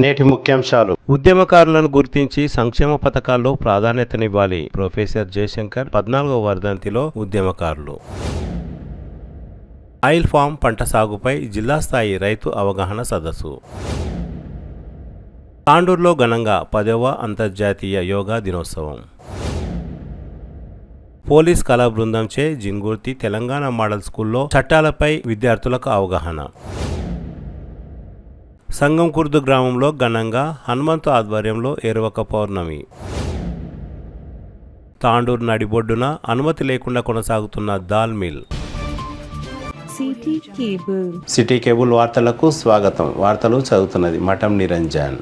నేటి ముఖ్యాంశాలు. ఉద్యమకారులను గుర్తించి సంక్షేమ పథకాల్లో ప్రాధాన్యతనివ్వాలి. ప్రొఫెసర్ జయశంకర్ 14వ వర్ధంతిలో ఉద్యమకారులు. ఆయిల్ ఫామ్ పంట సాగుపై జిల్లా స్థాయి రైతు అవగాహన సదస్సు. తాండూరులో ఘనంగా 10వ అంతర్జాతీయ యోగా దినోత్సవం. పోలీస్ కళా బృందంచే జిన్గుర్తి తెలంగాణ మోడల్ స్కూల్లో చట్టాలపై విద్యార్థులకు అవగాహన. సంగం కుర్దు గ్రామంలో ఘనంగా హనుమంతు ఆధ్వర్యంలో ఏరువక పౌర్ణమి. తాండూరు నడిబొడ్డున అనుమతి లేకుండా కొనసాగుతున్న దాల్ మిల్. సిటీ కేబుల్ వార్తలకు స్వాగతం. వార్తలు చదువుతున్నది మఠం నిరంజన్.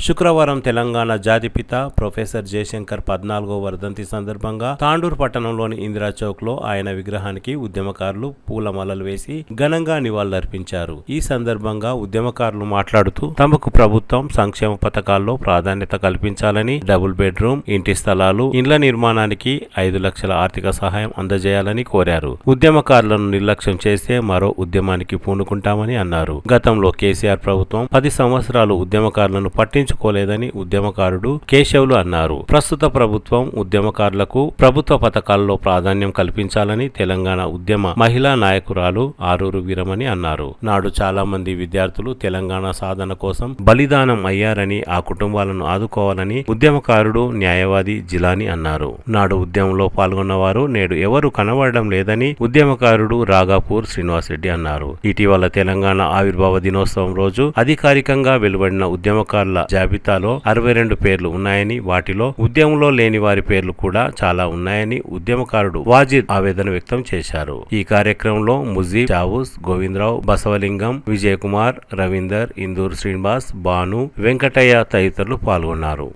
శుక్రవారం తెలంగాణ జాతిపిత ప్రొఫెసర్ జయశంకర్ 14వ వర్ధంతి సందర్భంగా తాండూరు పట్టణంలోని ఇందిరా చౌక్ లో ఆయన విగ్రహానికి ఉద్యమకారులు పూలమాలలు వేసి ఘనంగా నివాళులర్పించారు. ఈ సందర్భంగా ఉద్యమకారులు మాట్లాడుతూ తమకు ప్రభుత్వం సంక్షేమ పథకాల్లో ప్రాధాన్యత కల్పించాలని, డబుల్ బెడ్రూమ్, ఇంటి స్థలాలు, ఇండ్ల నిర్మాణానికి 5 లక్షల ఆర్థిక సహాయం అందజేయాలని కోరారు. ఉద్యమకారులను నిర్లక్ష్యం చేస్తే మరో ఉద్యమానికి పూనుకుంటామని అన్నారు. గతంలో కేసీఆర్ ప్రభుత్వం 10 సంవత్సరాలు ఉద్యమకారులను పట్టించుకోలేదని ఉద్యమకారుడు కేశవులు అన్నారు. ప్రస్తుత ప్రభుత్వం ఉద్యమకారులకు ప్రభుత్వ పథకాల్లో ప్రాధాన్యం కల్పించాలని తెలంగాణ ఉద్యమ మహిళా నాయకురాలు ఆరూరు వీరమణి అన్నారు. నాడు చాలా మంది విద్యార్థులు తెలంగాణ సాధన కోసం బలిదానం అయ్యారని, ఆ కుటుంబాలను ఆదుకోవాలని ఉద్యమకారుడు న్యాయవాది జిలాని అన్నారు. నాడు ఉద్యమంలో పాల్గొన్న వారు నేడు ఎవరు కనబడడం లేదని ఉద్యమకారుడు రాగాపూర్ శ్రీనివాసరెడ్డి అన్నారు. ఇటీవల తెలంగాణ ఆవిర్భావ దినోత్సవం రోజు అధికారికంగా వెలువడిన ఉద్యమకారుల జాబితాలో 62 పేర్లు ఉన్నాయని, వాటిలో ఉద్యమంలో లేని వారి పేర్లు కూడా చాలా ఉన్నాయని ఉద్యమకారుడు వాజిద్ ఆవేదన వ్యక్తం చేశారు. ఈ కార్యక్రమంలో ముజీబ్, చావుస్, గోవిందరావు, బసవలింగం, విజయ్ కుమార్, రవీందర్, ఇందూర్ శ్రీనివాస్, భాను, వెంకటయ్య తదితరులు పాల్గొన్నారు.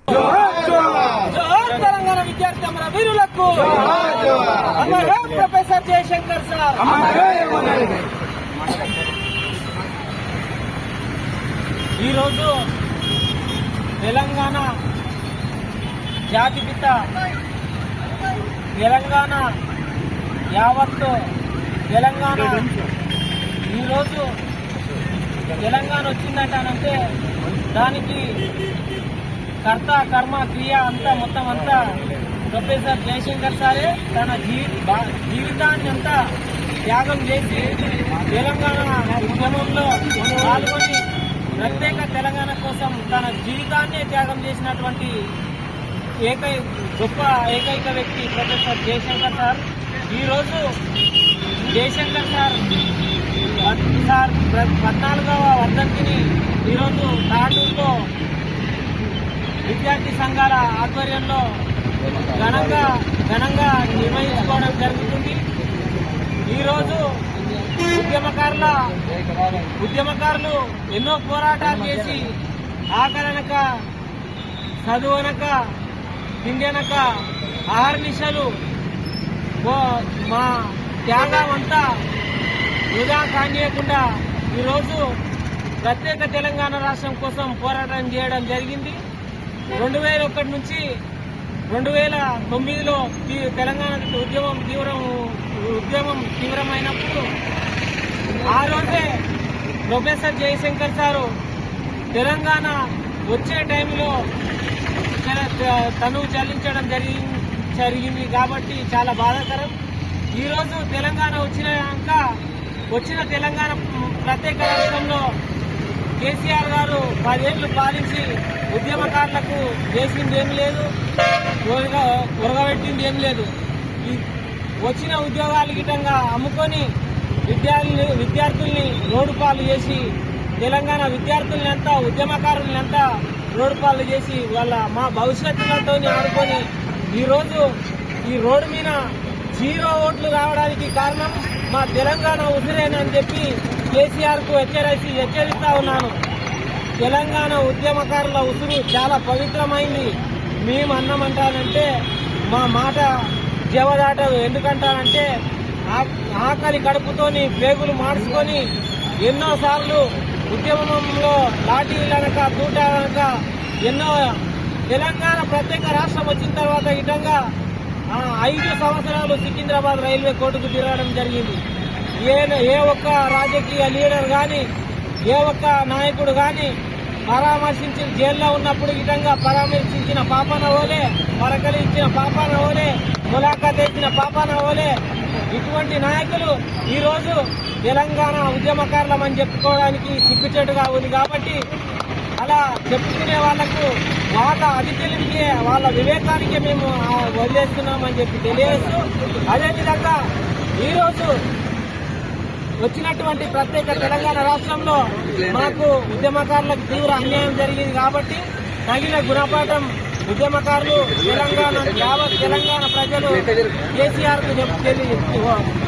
ఈరోజు తెలంగాణ జాతిపిత, తెలంగాణ యావత్తు తెలంగాణ ఈరోజు తెలంగాణ వచ్చిందంటానంటే దానికి కర్త కర్మ క్రియ అంతా మొత్తం అంతా ప్రొఫెసర్ జయశంకర్ సారే తన జీవితాన్ని అంతా త్యాగం చేసి తెలంగాణ ఉద్యమంలో పాల్గొని ప్రత్యేక తెలంగాణ కోసం తన జీవితాన్నే త్యాగం చేసినటువంటి ఏకైక వ్యక్తి ప్రొఫెసర్ జయశంకర్ సార్. ఈరోజు జయశంకర్ సార్ 14వ వర్ధంతిని ఈరోజు తాండూరులో విద్యార్థి సంఘాల ఆధ్వర్యంలో ఘనంగా నిర్వహించుకోవడం జరుగుతుంది. ఈరోజు ఉద్యమకారులు ఎన్నో పోరాటాలు చేసి ఆకలనక, చదువనక, తిండనక ఆహర్నిశలు మా త్యాగం అంతా వృధా కానియకుండా ఈరోజు ప్రత్యేక తెలంగాణ రాష్ట్రం కోసం పోరాటం చేయడం జరిగింది. 2001 నుంచి 2009లో తెలంగాణ ఉద్యమం తీవ్రమైనప్పుడు ఆ రోజే ప్రొఫెసర్ జయశంకర్ సారు తెలంగాణ వచ్చే టైంలో తను చెల్లించడం జరిగింది కాబట్టి చాలా బాధాకరం. ఈరోజు తెలంగాణ వచ్చిన తెలంగాణ ప్రత్యేక రాష్ట్రంలో కేసీఆర్ గారు 10 ఏళ్లు పాలించి ఉద్యమకారులకు చేసింది ఏం లేదు, ఒరగబెట్టింది ఏం లేదు. వచ్చిన ఉద్యోగాలు గిట్టంగా అమ్ముకొని విద్యార్థుల్ని రోడ్డు పాలు చేసి, తెలంగాణ విద్యార్థులనంతా ఉద్యమకారులనంతా రోడ్డు పాలు చేసి మా భవిష్యత్తులతో ఆడుకొని ఈరోజు ఈ రోడ్డు మీద 0 ఓట్లు రావడానికి కారణం మా తెలంగాణ ఉసిరేనని చెప్పి కేసీఆర్కు హెచ్చరిస్తా ఉన్నాను. తెలంగాణ ఉద్యమకారుల ఉసురు చాలా పవిత్రమైంది. మేము అన్నమంటానంటే మా మాట జవదాటదు. ఎందుకంటానంటే ఆకలి కడుపుతోని పేగులు మార్చుకొని ఎన్నోసార్లు ఉద్యమంలో లాఠీలనక తూటాలనక ఎన్నో తెలంగాణ ప్రత్యేక రాష్ట్రం వచ్చిన తర్వాత ఇటంగా 5 సంవత్సరాలు సికింద్రాబాద్ రైల్వే కోర్టుకు తిరగడం జరిగింది. ఏ ఒక్క రాజకీయ లీడర్ కానీ, ఏ ఒక్క నాయకుడు కానీ పరామర్శించి జైల్లో ఉన్నప్పుడు విధంగా పరామర్శించిన పాపాన ఓలే, పరకలించిన పాపాన ఓలే, ములాఖాత్ ఇచ్చిన పాపాన ఓలే. ఇటువంటి నాయకులు ఈరోజు తెలంగాణ ఉద్యమకారులమని చెప్పుకోవడానికి సిగ్గుచేటుగా ఉంది. కాబట్టి అలా చెప్పుకునే వాళ్లకు వాళ్ళ అధికారులకే, వాళ్ళ వివేకానికే మేము వదిలేస్తున్నామని చెప్పి తెలియజేస్తూ, అదేవిధంగా ఈరోజు వచ్చినటువంటి ప్రత్యేక తెలంగాణ రాష్ట్రంలో మాకు ఉద్యమకారులకు తీవ్ర అన్యాయం జరిగింది. కాబట్టి తగిన గుణపాఠం ఉద్యమకారులు, యావత్ తెలంగాణ ప్రజలు కేసీఆర్ కు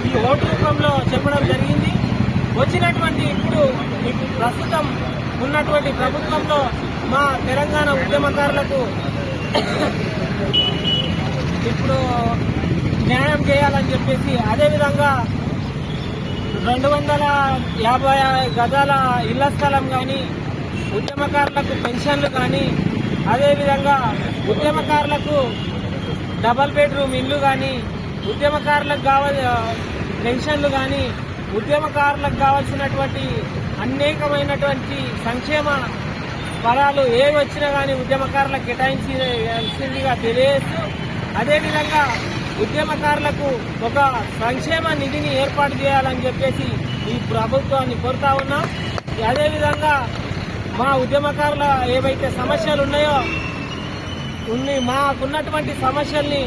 ఈ ఓటు రూపంలో చెప్పడం జరిగింది. వచ్చినటువంటి ఇప్పుడు ప్రస్తుతం ఉన్నటువంటి ప్రభుత్వంలో మా తెలంగాణ ఉద్యమకారులకు ఇప్పుడు న్యాయం చేయాలని చెప్పేసి, అదేవిధంగా 250 గజాల ఇళ్ల స్థలం కానీ, ఉద్యమకారులకు పెన్షన్లు కానీ, అదేవిధంగా ఉద్యమకారులకు డబల్ బెడ్రూమ్ ఇల్లు కానీ, ఉద్యమకారులకు పెన్షన్లు కానీ, ఉద్యమకారులకు కావాల్సినటువంటి అనేకమైనటువంటి సంక్షేమ ఫలాలు ఏవి వచ్చినా కానీ ఉద్యమకారులకు కేటాయించాల్సిందిగా తెలియజేస్తూ, అదేవిధంగా ఉద్యమకారులకు ఒక సంక్షేమ నిధిని ఏర్పాటు చేయాలని చెప్పేసి ఈ ప్రభుత్వాన్ని కోరుతా ఉన్నాం. అదేవిధంగా మా ఉద్యమకారుల ఏవైతే సమస్యలు ఉన్నాయో మాకున్నటువంటి సమస్యల్ని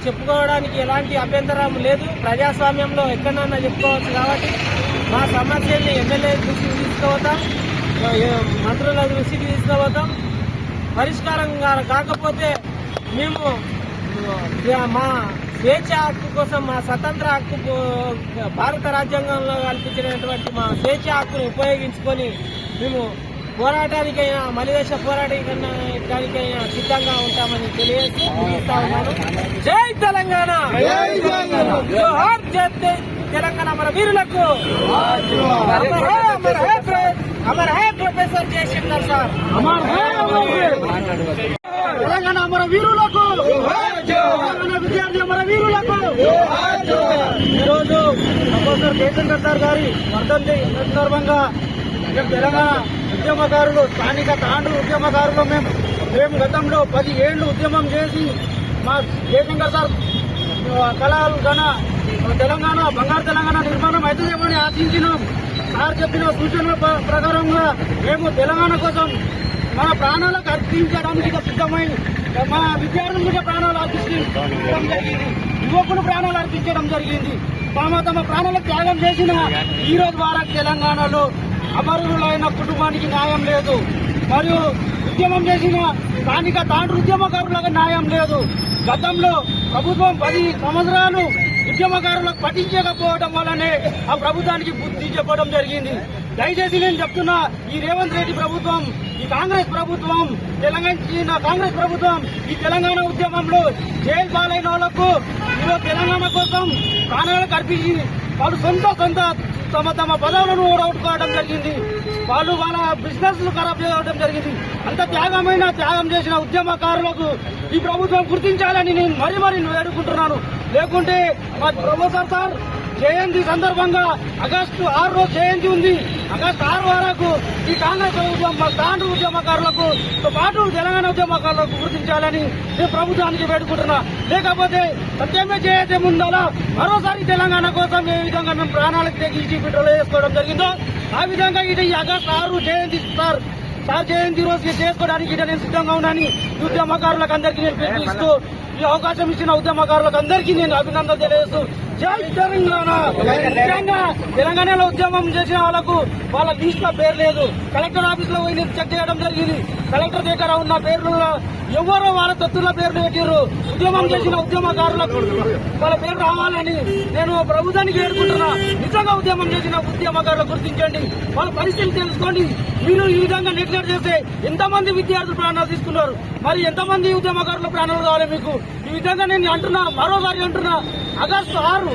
చెప్పుకోవడానికి ఎలాంటి అభ్యంతరం లేదు. ప్రజాస్వామ్యంలో ఎక్కడన్నా చెప్పుకోవచ్చు. కాబట్టి మా సమస్యల్ని ఎమ్మెల్యే దృష్టికి తీసుకుపోతాం, మంత్రుల దృష్టికి తీసుకుపోతాం. పరిష్కారం కాకపోతే మేము మా స్వేచ్ఛ హక్కు కోసం, మా స్వతంత్ర హక్కు, భారత రాజ్యాంగంలో కల్పించినటువంటి మా స్వేచ్ఛ హక్కును ఉపయోగించుకొని మేము పోరాటానికైనా, మలిదేశ పోరాటానికైనా సిద్ధంగా ఉంటామని తెలియజేసి ముగిస్తా ఉన్నాను. జై తెలంగాణ, జోహార్ తెలంగాణ మన వీరులకు, అమర్ హై ప్రొఫెసర్ జయశంకర్ సార్, తెలంగాణ మన వీరులకు, విద్యార్థి మన వీరులకు. ఈరోజు ప్రొఫెసర్ జయశంకర్ సార్ గారి వర్ధంతి సందర్భంగా తెలంగాణ ఉద్యమకారులు, స్థానిక తాండూరు ఉద్యమకారులు మేము గతంలో 10 ఏళ్లు ఉద్యమం చేసి మా జయశంకర్ సార్ కళలు గణ తెలంగాణ, బంగారు తెలంగాణ నిర్మాణం అవుతుందేమని ఆశించినాం. సార్ చెప్పిన సూచనల ప్రకారంగా మేము తెలంగాణ కోసం మన ప్రాణాలకు అర్పించడానికి సిద్ధమై మా విద్యార్థులుగా ప్రాణాలు అర్పించడం జరిగింది, యువకులు ప్రాణాలు అర్పించడం జరిగింది. తమ ప్రాణాలకు త్యాగం చేసిన ఈ రోజు వారికి తెలంగాణలో అమరులైన కుటుంబానికి న్యాయం లేదు, మరియు ఉద్యమం చేసిన స్థానిక తాండ్రు ఉద్యమకారులకు న్యాయం లేదు. గతంలో ప్రభుత్వం 10 సంవత్సరాలు ఉద్యమకారులకు పట్టించకపోవడం వల్లనే ఆ ప్రభుత్వానికి బుద్ధి చెప్పడం జరిగింది. దయచేసి నేను చెప్తున్నా, ఈ రేవంత్ రెడ్డి ప్రభుత్వం, ఈ కాంగ్రెస్ ప్రభుత్వం, కాంగ్రెస్ ప్రభుత్వం ఈ తెలంగాణ ఉద్యమంలో జైలు పాలైన వాళ్లకు తెలంగాణ కోసం ప్రాణాలకు అర్పించి వాళ్ళు తమ పదవులను ఓడగొట్టుకోవడం జరిగింది. వాళ్ళు వాళ్ళ బిజినెస్ ఖరాబ్ చేయడం జరిగింది. అంత త్యాగం చేసిన ఉద్యమకారులకు ఈ ప్రభుత్వం గుర్తించాలని నేను మరీ వేడుకుంటున్నాను. లేకుంటే మా ప్రొఫెసర్ సార్ జయంతి సందర్భంగా ఆగస్టు 6 రోజు జయంతి ఉంది. ఆగస్టు 6 వరకు ఈ కాంగ్రెస్ ప్రభుత్వం మా తాండ్రు ఉద్యమకారులకు పాటు తెలంగాణ ఉద్యమకారులకు గుర్తించాలని నేను ప్రభుత్వానికి వేడుకుంటున్నా. లేకపోతే సత్యమే జయతే ముందలా మరోసారి తెలంగాణ కోసం ఏ విధంగా మేము ప్రాణాలకు తెగించి పెట్రోల్ చేసుకోవడం జరిగిందో ఆ విధంగా ఈ ఆగస్టు 6 జయంతి సార్ జయంతి రోజు చేసుకోవడానికి నేను సిద్ధంగా ఉన్నానని ఉద్యమకారులకు అందరికీ నేను పిలుపునిస్తూ ఈ అవకాశం ఇచ్చిన ఉద్యమకారులకు అందరికీ నేను అభినందనలు తెలియజేస్తూ జై తెలంగాణ. ముఖ్యంగా తెలంగాణలో ఉద్యమం చేసిన వాళ్ళకు వాళ్ళ లిస్ట్ లో పేరు లేదు. కలెక్టర్ ఆఫీస్ లో పోయి చెక్ చేయడం జరిగింది. కలెక్టర్ దగ్గర ఉన్న పేర్లలో ఎవరో వాళ్ళ తత్తుల పేర్లు పెట్టారు. ఉద్యమం చేసిన ఉద్యమకారులకు వాళ్ళ పేరు రావాలని నేను ప్రభుత్వానికి వేడుకుంటున్నా. నిజంగా ఉద్యమం చేసిన ఉద్యమకారులు గుర్తించండి, వాళ్ళ పరిస్థితులు తెలుసుకోండి. మీరు ఈ విధంగా నెగ్లెక్ట్ చేస్తే ఎంతమంది విద్యార్థులు ప్రాణాలు తీసుకున్నారు, మరి ఎంతమంది ఉద్యమకారుల ప్రాణాలు కావాలి మీకు? ఈ విధంగా నేను అంటున్నా, మరోసారి అంటున్నా, ఆగస్టు 6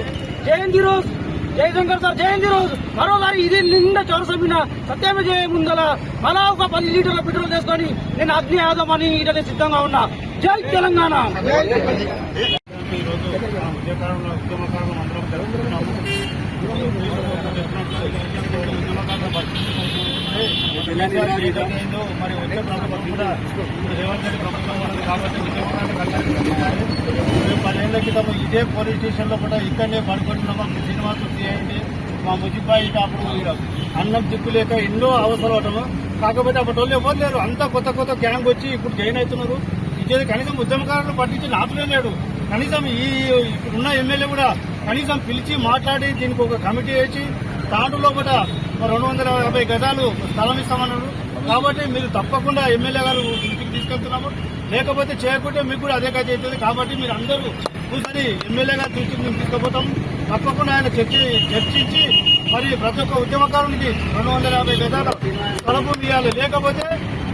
జయంతి రోజు, జయశంకర్ సార్ జయంతి రోజు మరోసారి ఇది నిండా చౌరసమ్మిన సత్యమే జయ ముందల మళ్ళా ఒక 10 లీటర్ల పెట్రోల్ చేసుకొని నేను అగ్ని ఆదమని ఇదే సిద్ధంగా ఉన్నా. జై తెలంగాణ. ఏంటంటే కేసీఆర్ చేయడంలో మరి వచ్చే ప్రభుత్వం కూడా ఇప్పుడు రేవంత్ రెడ్డి ప్రభుత్వం ఉన్నది కాబట్టి ఉద్యోగాన్ని కట్టాలి. 10 ఏళ్ల క్రితం ఇదే పోలీస్ స్టేషన్లో కూడా ఇక్కడనే పడుకుంటున్నాం. మా శ్రీనివాస్ చేయండి, మా ముజిబాయి అప్పుడు అన్నం దిక్కు లేక ఎన్నో అవసరం. కాకపోతే అప్పటి వాళ్ళు ఎవరు లేరు, అంతా కొత్త గ్యాంగ్ వచ్చి ఇప్పుడు జాయిన్ అవుతున్నారు. ఇదే కనీసం ఉద్యమకారులు పట్టించి నాపలే లేడు. కనీసం ఇప్పుడున్న ఎమ్మెల్యే కూడా కనీసం పిలిచి మాట్లాడి దీనికి ఒక కమిటీ వేసి తాండూలో కూడా 250 గజాలు స్థలం ఇస్తామన్నారు. కాబట్టి మీరు తప్పకుండా ఎమ్మెల్యే గారు ఇంటికి తీసుకెళ్తున్నాము, లేకపోతే చేయకుంటే మీకు కూడా అదే గది అవుతుంది. కాబట్టి మీరు అందరూ కూర్చొని ఎమ్మెల్యే గారు దృష్టికి మేము తీసుకుపోతాం. తప్పకుండా ఆయన చర్చించి మరి ప్రతి ఒక్క ఉద్యమకారునికి 250 గజాల స్థలము ఇవ్వాలి, లేకపోతే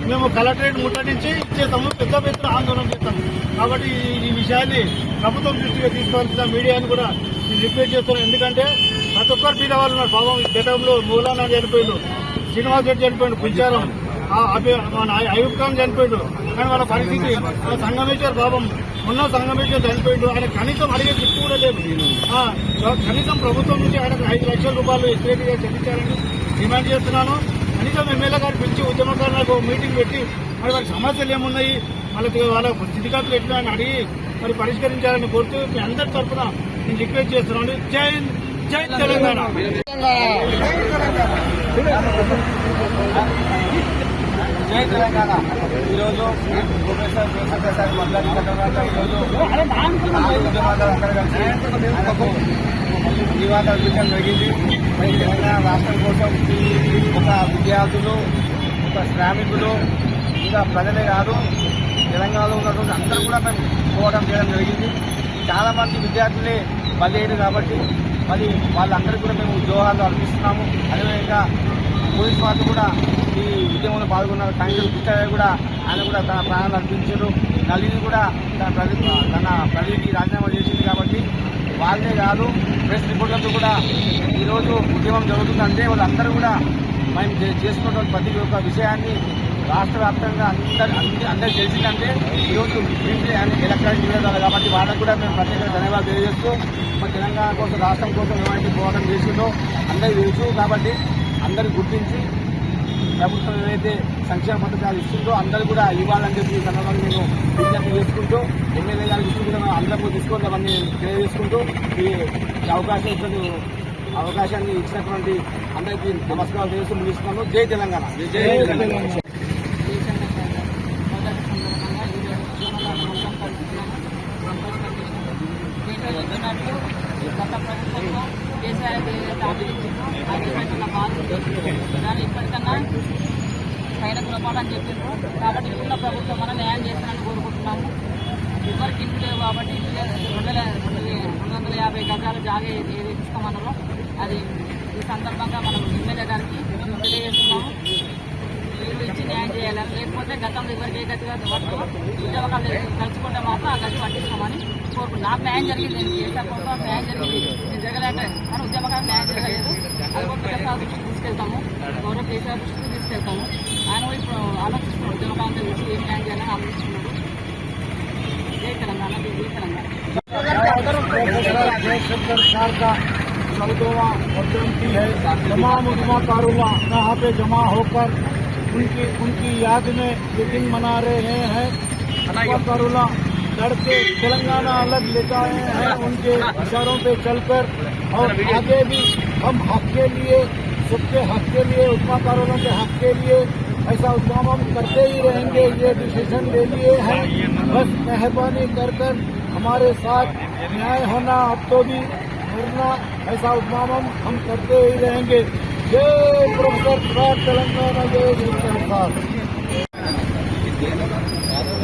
మేము కలెక్టరేట్ ముట్టడించి ఇచ్చేస్తాము, పెద్ద పెద్ద ఆందోళన చేస్తాము. కాబట్టి ఈ విషయాన్ని ప్రభుత్వం దృష్టిగా తీసుకోవాల్సిన మీడియాని కూడా నేను రిక్వెస్ట్ చేస్తున్నాను. ఎందుకంటే ప్రతి ఒక్కరు మీద వాళ్ళు ఉన్నారు. పాపం గతంలో మూలానా చనిపోయిండు, శ్రీనివాస్ రెడ్డి చనిపోయిండు, పుంచారం అయూబ్ ఖాన్ చనిపోయిండు. కానీ వాళ్ళ పరిస్థితి సంగమేశ్వర్ పాపం మొన్న సంగమేశ్వర్ చనిపోయిండు. ఆయన కనీసం అడిగే దిక్కు కూడా లేదు. కనీసం ప్రభుత్వం నుంచి ఆయనకు 5 లక్షల రూపాయలు ఎస్టిగా చెల్లించాలని డిమాండ్ చేస్తున్నాను. కనీసం ఎమ్మెల్యే గారు పిలిచి ఉద్యమకారులకు మీటింగ్ పెట్టి మరి వారి సమస్యలు ఏమున్నాయి, వాళ్ళ స్థితిగతులు ఎట్లా అని అడిగి మరి పరిష్కరించాలని కోరుతూ మీ అందరి తరఫున నేను రిక్వెస్ట్ చేస్తున్నాను. జై తెలంగాణ. జై తెలంగాణ. ఈరోజు ప్రొఫెసర్ జయశంకర్ సార్ మద్దతు సందర్భంగా ఈరోజు ఉద్యమాలు అక్కడ కలిసి ఆయనకు నివాళులు అర్పించడం జరిగింది. మరి తెలంగాణ రాష్ట్రం కోసం ఒక విద్యార్థులు, ఒక శ్రామికులు, ఇంకా ప్రజలే కాదు తెలంగాణలో ఉన్నటువంటి అందరూ కూడా మేము పోవడం చేయడం జరిగింది. చాలా మంది విద్యార్థులే బలయ్యారు కాబట్టి మరి వాళ్ళందరికీ కూడా మేము ఉద్యోగాలు అర్పిస్తున్నాము. అదేవిధంగా పోలీస్ వాళ్ళు కూడా ఈ ఉద్యమంలో పాల్గొన్నారు. కాంగ్రెస్ పుట్టారు కూడా ఆయన కూడా తన ప్రాణాలు అర్పించారు. నలిని కూడా తన ప్రజలకి రాజీనామా చేసింది. కాబట్టి వాళ్ళే కాదు ప్రెస్ రిపోర్టర్లు కూడా ఈరోజు ఉద్యమం జరుగుతుందంటే వాళ్ళందరూ కూడా మేము చేసుకున్న ప్రతి ఒక్క విషయాన్ని రాష్ట్ర వ్యాప్తంగా అందరికి తెలిసిందంటే ఈరోజు ఎలక్ట్రానిక్ మీడియా కాబట్టి వాళ్ళకు కూడా మేము ప్రత్యేకంగా ధన్యవాదాలు తెలియజేస్తూ మన తెలంగాణ కోసం రాష్ట్రం కోసం ఏమైతే పోరాటం చేసిందో అందరికీ తెలుసు. కాబట్టి అందరూ గుర్తించి ప్రభుత్వం ఏదైతే సంక్షేమ పథకాలు ఇస్తుందో అందరూ కూడా ఇవ్వాలని చెప్పి ఈ సందర్భంగా నేను విజ్ఞప్తి చేసుకుంటూ ఎమ్మెల్యే గారికి ఇస్తూ కూడా అందరూ తీసుకోవాలని తెలియజేసుకుంటూ ఈ అవకాశాన్ని ఇచ్చినటువంటి అందరికీ నమస్కారాలు తెలుస్తూ ముగిస్తున్నాను. జై తెలంగాణ. జై తెలంగాణ. గత ప్రభుత్వంలో కేసీఆర్ అభివృద్ధిలో దాన్ని ఇప్పటికన్నా పైన గుణపాలని చెప్పిండ్రు. కాబట్టి ఇప్పుడున్న ప్రభుత్వం మనం న్యాయం చేస్తానని కోరుకుంటున్నాము. ఎవరికి ఇంటి లేవు కాబట్టి 250 గజాలు జాగా ఏది ఇస్తామన్నారో అది ఈ సందర్భంగా మనం ఎమ్మెల్యే గారికి తెలియజేస్తున్నాము. వీళ్ళు ఇచ్చి న్యాయం చేయాలని, లేకపోతే గతంలో ఎవరికి ఏ గతి పడుతుందో ఉద్యోగాలు కలుసుకుంటే మాత్రం ఆ గతి పట్టిస్తామని కోరుకుంటున్నాను. నాకు న్యాయం జరిగింది, నేను కేసీఆర్ ప్రభుత్వం న్యాయం జరిగింది, నేను జరగలేక కానీ ఉద్యమకాలం న్యాయం జరగలేదు. అది కూడా కేసీఆర్ దృష్టికి తీసుకెళ్తాము, గౌరవ కేసీఆర్ దృష్టికి తీసుకెళ్తాము. ఆయన ఇప్పుడు ఆలోచిస్తున్నాడు ఉద్యమకాలం గురించి ఏం న్యాయం చేయాలని ఆలోచిస్తున్నాడు. जय तेलंगाना. जय तेलंगाना. जयशंकर सार का 14वां वर्धंती है. तमाम उद्यमकारों यहाँ पे जमा होकर उनकी याद में ये दिन मना रहे हैं. उद्यमकारों लड़के तेलंगाना अलग लेकर आए हैं. उनके इशारों पे चलकर और आगे भी हम हक के लिए, सबके हक के लिए, उद्यमकारों के हक के लिए ऐसा उद्यम हम करते ही रहेंगे. ये डिसीजन ले लिए हैं. बस मेहरबानी कर हमारे साथ न्याय होना, अब तो भी करना, ऐसा उद्यम हम करते ही रहेंगे. जय प्रोफेसर साहब तेलंगाना. जय जयशंकर साहब.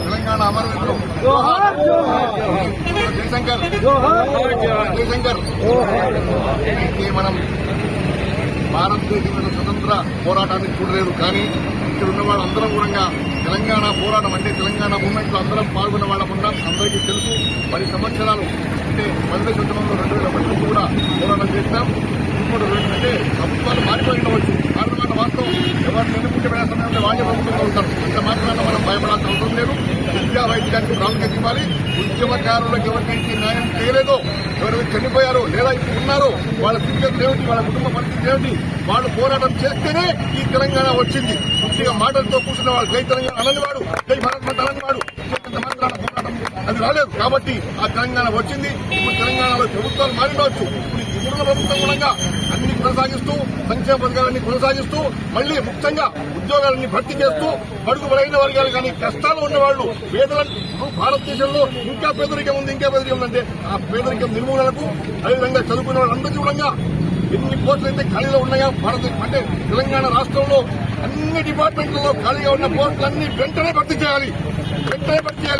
తెలంగాణ అమరవీరులు जोहार जोहार. జయశంకర్ जोहार జయశంకర్. మనం భారతదేశమైన స్వతంత్ర పోరాటాన్ని చూడలేదు, కానీ ఇక్కడ ఉన్న వాళ్ళందరం కూడా తెలంగాణ పోరాటం అంటే తెలంగాణ మూవ్మెంట్ లో అందరం పాల్గొన్న వాళ్ళం ఉన్నాం. అందరికీ తెలుసు 10 సంవత్సరాలు అంటే 10 ఉద్యమంలో 2001 కూడా పోరాటం చేస్తాం. ఇప్పుడు అంటే ప్రభుత్వాలు మారిపోయి ఉండవచ్చు, మారిన వాస్తవం. ఎవరు ఎన్నుకుంటే సమయంలో వాళ్ళే ప్రభుత్వంలో ఉంటారు. అంత మాత్రాన మనం భయపడాల్సిన అవసరం లేదు. విద్యా వైద్యానికి ప్రాముఖ్యత ఇవ్వాలి. ఉద్యమకారులకు ఎవరికైతే న్యాయం చేయలేదో, ఎవరైతే చనిపోయారో లేదా ఇప్పుడు ఉన్నారో వాళ్ళ స్థితిగతులు ఏమిటి, వాళ్ళ కుటుంబ పరిస్థితి ఏమిటి, వాళ్ళు పోరాటం చేస్తేనే ఈ తెలంగాణ వచ్చింది. పూర్తిగా మాటలతో కూర్చున్న వాళ్ళు జై తెలంగాణ అనని వాడు, జై భారత్ మాత అనని వాడు పోరాటం అది రాలేదు. కాబట్టి ఆ తెలంగాణ వచ్చింది. ఇప్పుడు తెలంగాణలో ప్రభుత్వాలు మారినవచ్చు. ఇప్పుడు ప్రభుత్వం కూడా అన్ని కొనసాగిస్తూ, సంక్షేమ పథకాలన్నీ కొనసాగిస్తూ, మళ్లీ ముఖ్యంగా ఉద్యోగాలన్నీ భర్తీ చేస్తూ, బడుగు బలైన వర్గాలు కానీ కష్టాలు ఉన్నవాళ్లు పేదలను భారతదేశంలో ఇంకా పేదరికం ఉందంటే ఆ పేదరికం నిర్మూలనకు, అదేవిధంగా చదువుకున్న వాళ్ళందరికీ కూడా ఎన్ని పోస్టులు అయితే ఖాళీలో ఉన్నాయో అంటే తెలంగాణ రాష్ట్రంలో అన్ని డిపార్ట్మెంట్లలో ఖాళీగా ఉన్న పోస్టులన్నీ వెంటనే భర్తీ చేయాలి.